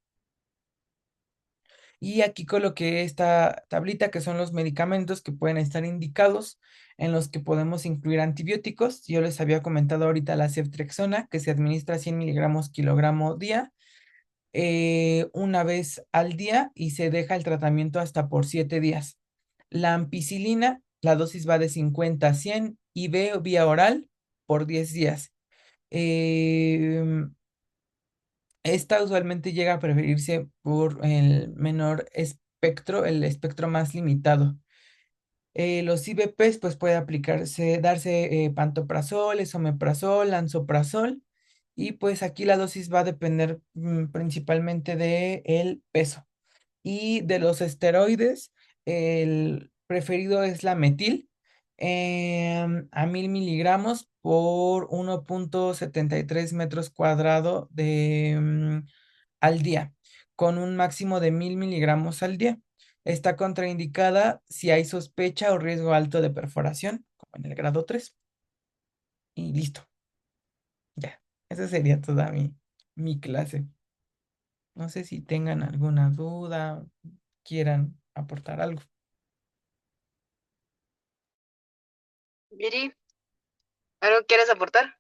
Y aquí coloqué esta tablita que son los medicamentos que pueden estar indicados, en los que podemos incluir antibióticos. Yo les había comentado ahorita la ceftriaxona, que se administra 100 miligramos kilogramo día, una vez al día y se deja el tratamiento hasta por 7 días. La ampicilina, la dosis va de 50 a 100 IV vía oral, por 10 días. Em, Esta usualmente llega a preferirse por el menor espectro, el espectro más limitado. Los IVPs, pues puede darse pantoprazol, esomeprazol, lansoprazol, y pues aquí la dosis va a depender principalmente de el peso. Y de los esteroides, el preferido es la metil, a 1000 miligramos por 1,73 metros cuadrados al día, con un máximo de 1000 miligramos al día. Está contraindicada si hay sospecha o riesgo alto de perforación, como en el grado 3. Y listo, ya. Esa sería toda mi clase. No sé si tengan alguna duda, quieran aportar algo. Viri, ¿algo quieres aportar?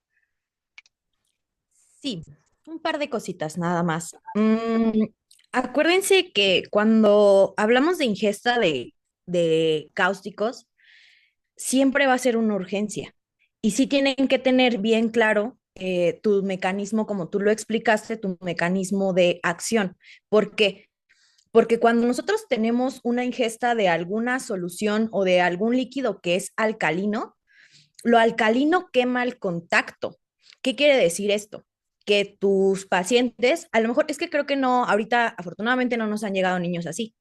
Sí, un par de cositas nada más. Acuérdense que cuando hablamos de ingesta de cáusticos, siempre va a ser una urgencia. Y sí tienen que tener bien claro tu mecanismo, como tú lo explicaste, tu mecanismo de acción. ¿Por qué? Porque cuando nosotros tenemos una ingesta de alguna solución o de algún líquido que es alcalino, lo alcalino quema el contacto. ¿Qué quiere decir esto? Que tus pacientes, a lo mejor es que creo que no, ahorita afortunadamente no nos han llegado niños así.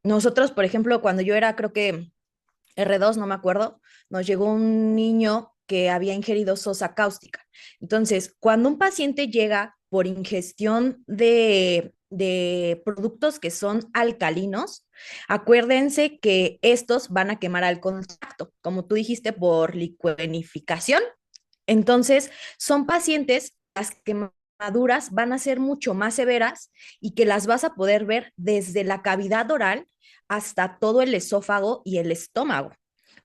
Nosotros, por ejemplo, cuando yo era, creo que R2, no me acuerdo, nos llegó un niño que había ingerido sosa cáustica. Entonces, cuando un paciente llega por ingestión de productos que son alcalinos, acuérdense que estos van a quemar al contacto, como tú dijiste, por licuenificación. Entonces, son pacientes las quemaduras van a ser mucho más severas y que las vas a poder ver desde la cavidad oral hasta todo el esófago y el estómago,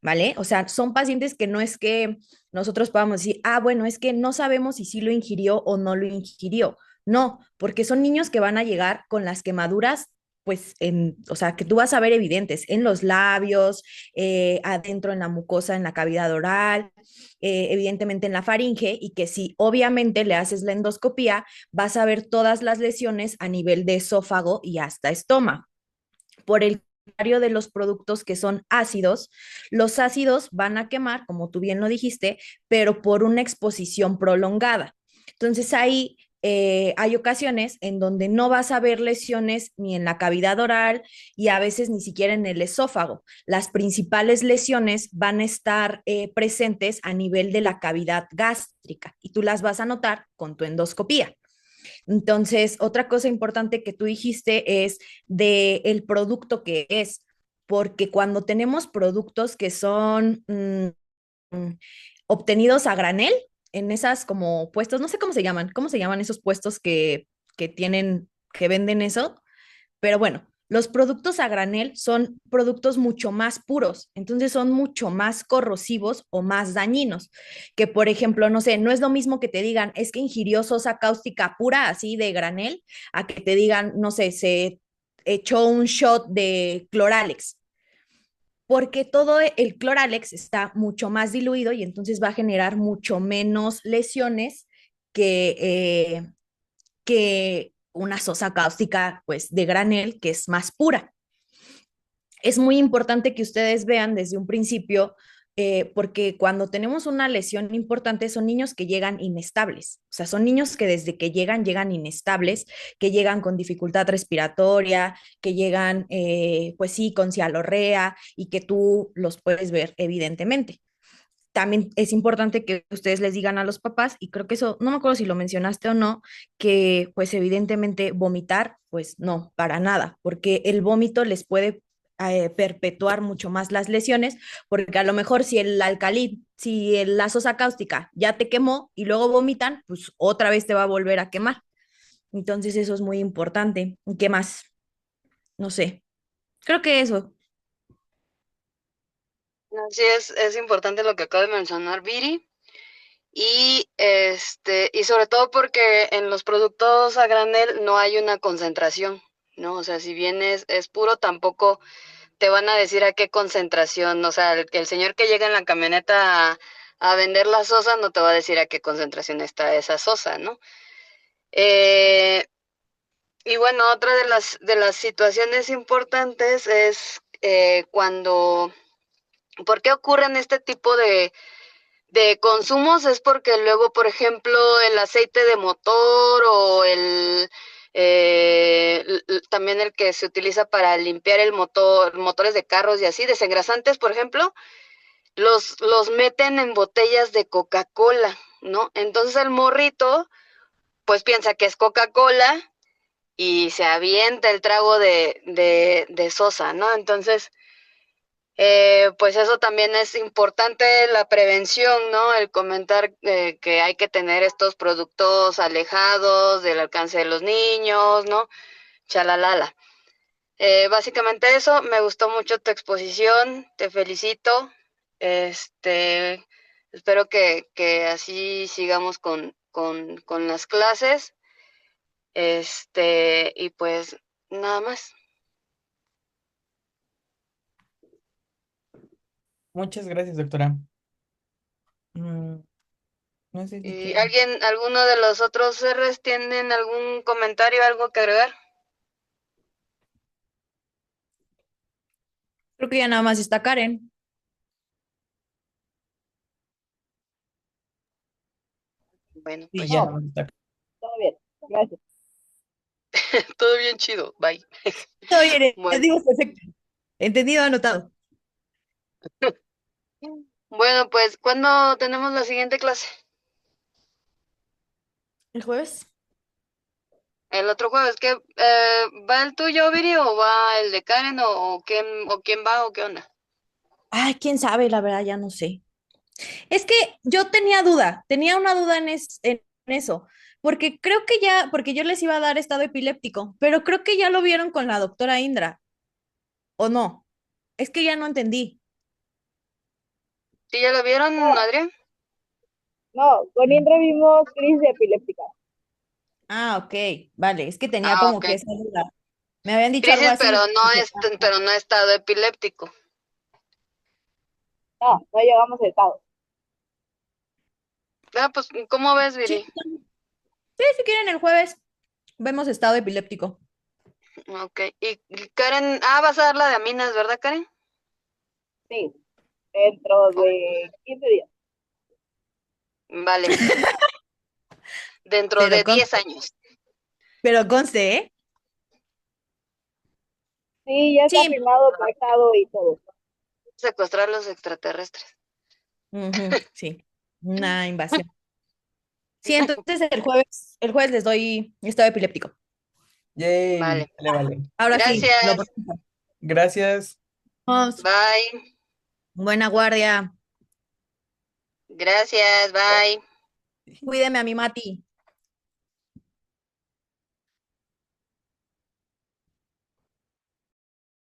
¿vale? O sea, son pacientes que no es que nosotros podamos decir, ah, bueno, es que no sabemos si sí lo ingirió o no lo ingirió. No, porque son niños que van a llegar con las quemaduras, pues, o sea, que tú vas a ver evidentes en los labios, adentro en la mucosa, en la cavidad oral, evidentemente en la faringe, y que si obviamente le haces la endoscopía, vas a ver todas las lesiones a nivel de esófago y hasta estómago. Por el contrario de los productos que son ácidos, los ácidos van a quemar, como tú bien lo dijiste, pero por una exposición prolongada. Entonces ahí hay ocasiones en donde no vas a ver lesiones ni en la cavidad oral y a veces ni siquiera en el esófago. Las principales lesiones van a estar presentes a nivel de la cavidad gástrica y tú las vas a notar con tu endoscopía. Entonces, otra cosa importante que tú dijiste es de el producto que es, porque cuando tenemos productos que son obtenidos a granel, en esas como puestos, no sé cómo se llaman esos puestos que tienen, que venden eso, pero bueno, los productos a granel son productos mucho más puros, entonces son mucho más corrosivos o más dañinos. Que por ejemplo, no sé, no es lo mismo que te digan, es que ingirió sosa cáustica pura, así de granel, a que te digan, no sé, se echó un shot de cloralex, porque todo el cloralex está mucho más diluido y entonces va a generar mucho menos lesiones que, que una sosa cáustica pues de granel que es más pura. Es muy importante que ustedes vean desde un principio, porque cuando tenemos una lesión importante son niños que llegan inestables, o sea, son niños que desde que llegan inestables, que llegan con dificultad respiratoria, que llegan, pues sí, con cialorrea y que tú los puedes ver evidentemente. También es importante que ustedes les digan a los papás, y creo que eso, no me acuerdo si lo mencionaste o no, que pues evidentemente vomitar, pues no, para nada, porque el vómito les puede perpetuar mucho más las lesiones, porque a lo mejor si el alcalí, la sosa cáustica ya te quemó y luego vomitan, pues otra vez te va a volver a quemar. Entonces eso es muy importante. ¿Qué más? No sé. Creo que eso. Sí, es importante lo que acaba de mencionar Viri. Y y sobre todo porque en los productos a granel no hay una concentración, ¿no? O sea, si bien es puro, tampoco te van a decir a qué concentración. O sea, el señor que llega en la camioneta a vender la sosa, no te va a decir a qué concentración está esa sosa, ¿no? Eh, y bueno, otra de las situaciones importantes es cuando, ¿por qué ocurren este tipo de consumos? Es porque luego, por ejemplo, el aceite de motor o también el que se utiliza para limpiar el motor, motores de carros y así, desengrasantes, por ejemplo, los meten en botellas de Coca-Cola, ¿no? Entonces el morrito, pues piensa que es Coca-Cola y se avienta el trago de sosa, ¿no? Entonces, pues eso también es importante, la prevención, ¿no? El comentar que hay que tener estos productos alejados del alcance de los niños, ¿no? Chalalala. Básicamente eso, me gustó mucho tu exposición, te felicito. Este, espero que así sigamos con las clases. Y pues nada más. Muchas gracias, doctora. Mm, no sé si ¿Y quieren. alguno de los otros R's tienen algún comentario, algo que agregar? Creo que ya nada más está Karen. Bueno, Sí, pues ya No, no está. todo bien, gracias. todo bien chido, bye. Todo bien, Bueno, digo perfecto. Entendido, anotado. bueno, pues ¿cuándo tenemos la siguiente clase? ¿El jueves? El otro jueves, ¿qué? ¿Va el tuyo, Viri, o va el de Karen, o quién va, o qué onda? Ay, quién sabe, la verdad, ya no sé. Es que yo tenía una duda en eso, porque creo que ya, porque yo les iba a dar estado epiléptico, pero creo que ya lo vieron con la doctora Indra, ¿o no? Es que ya no entendí. ¿Sí ya lo vieron, No, Adrián? no, con Indra vimos crisis epiléptica. Ah, ok, vale, es que tenía Ah, como ok. que esa duda. Me habían dicho algo Crisis, así. Dije, pero no estado epiléptico. No, no llegamos al estado. Ah, pues, ¿cómo ves, sí, Viri? sí, si quieren el jueves, vemos estado epiléptico. Ok. Y Karen, vas a dar la de aminas, ¿verdad, Karen? Sí, dentro Oh, de 15 días. vale. Dentro Pero de con, 10 años. pero conste, ¿eh? Sí, ya está Sí, firmado, pactado y todo. Secuestrar los extraterrestres. ujú, sí, una invasión. Sí, entonces el jueves les doy estado epiléptico. Yay, Vale. vale, vale. Ahora sí, lo Gracias. prometo. Gracias. Bye. Buena guardia. Gracias. Bye. Cuídeme a mi Mati.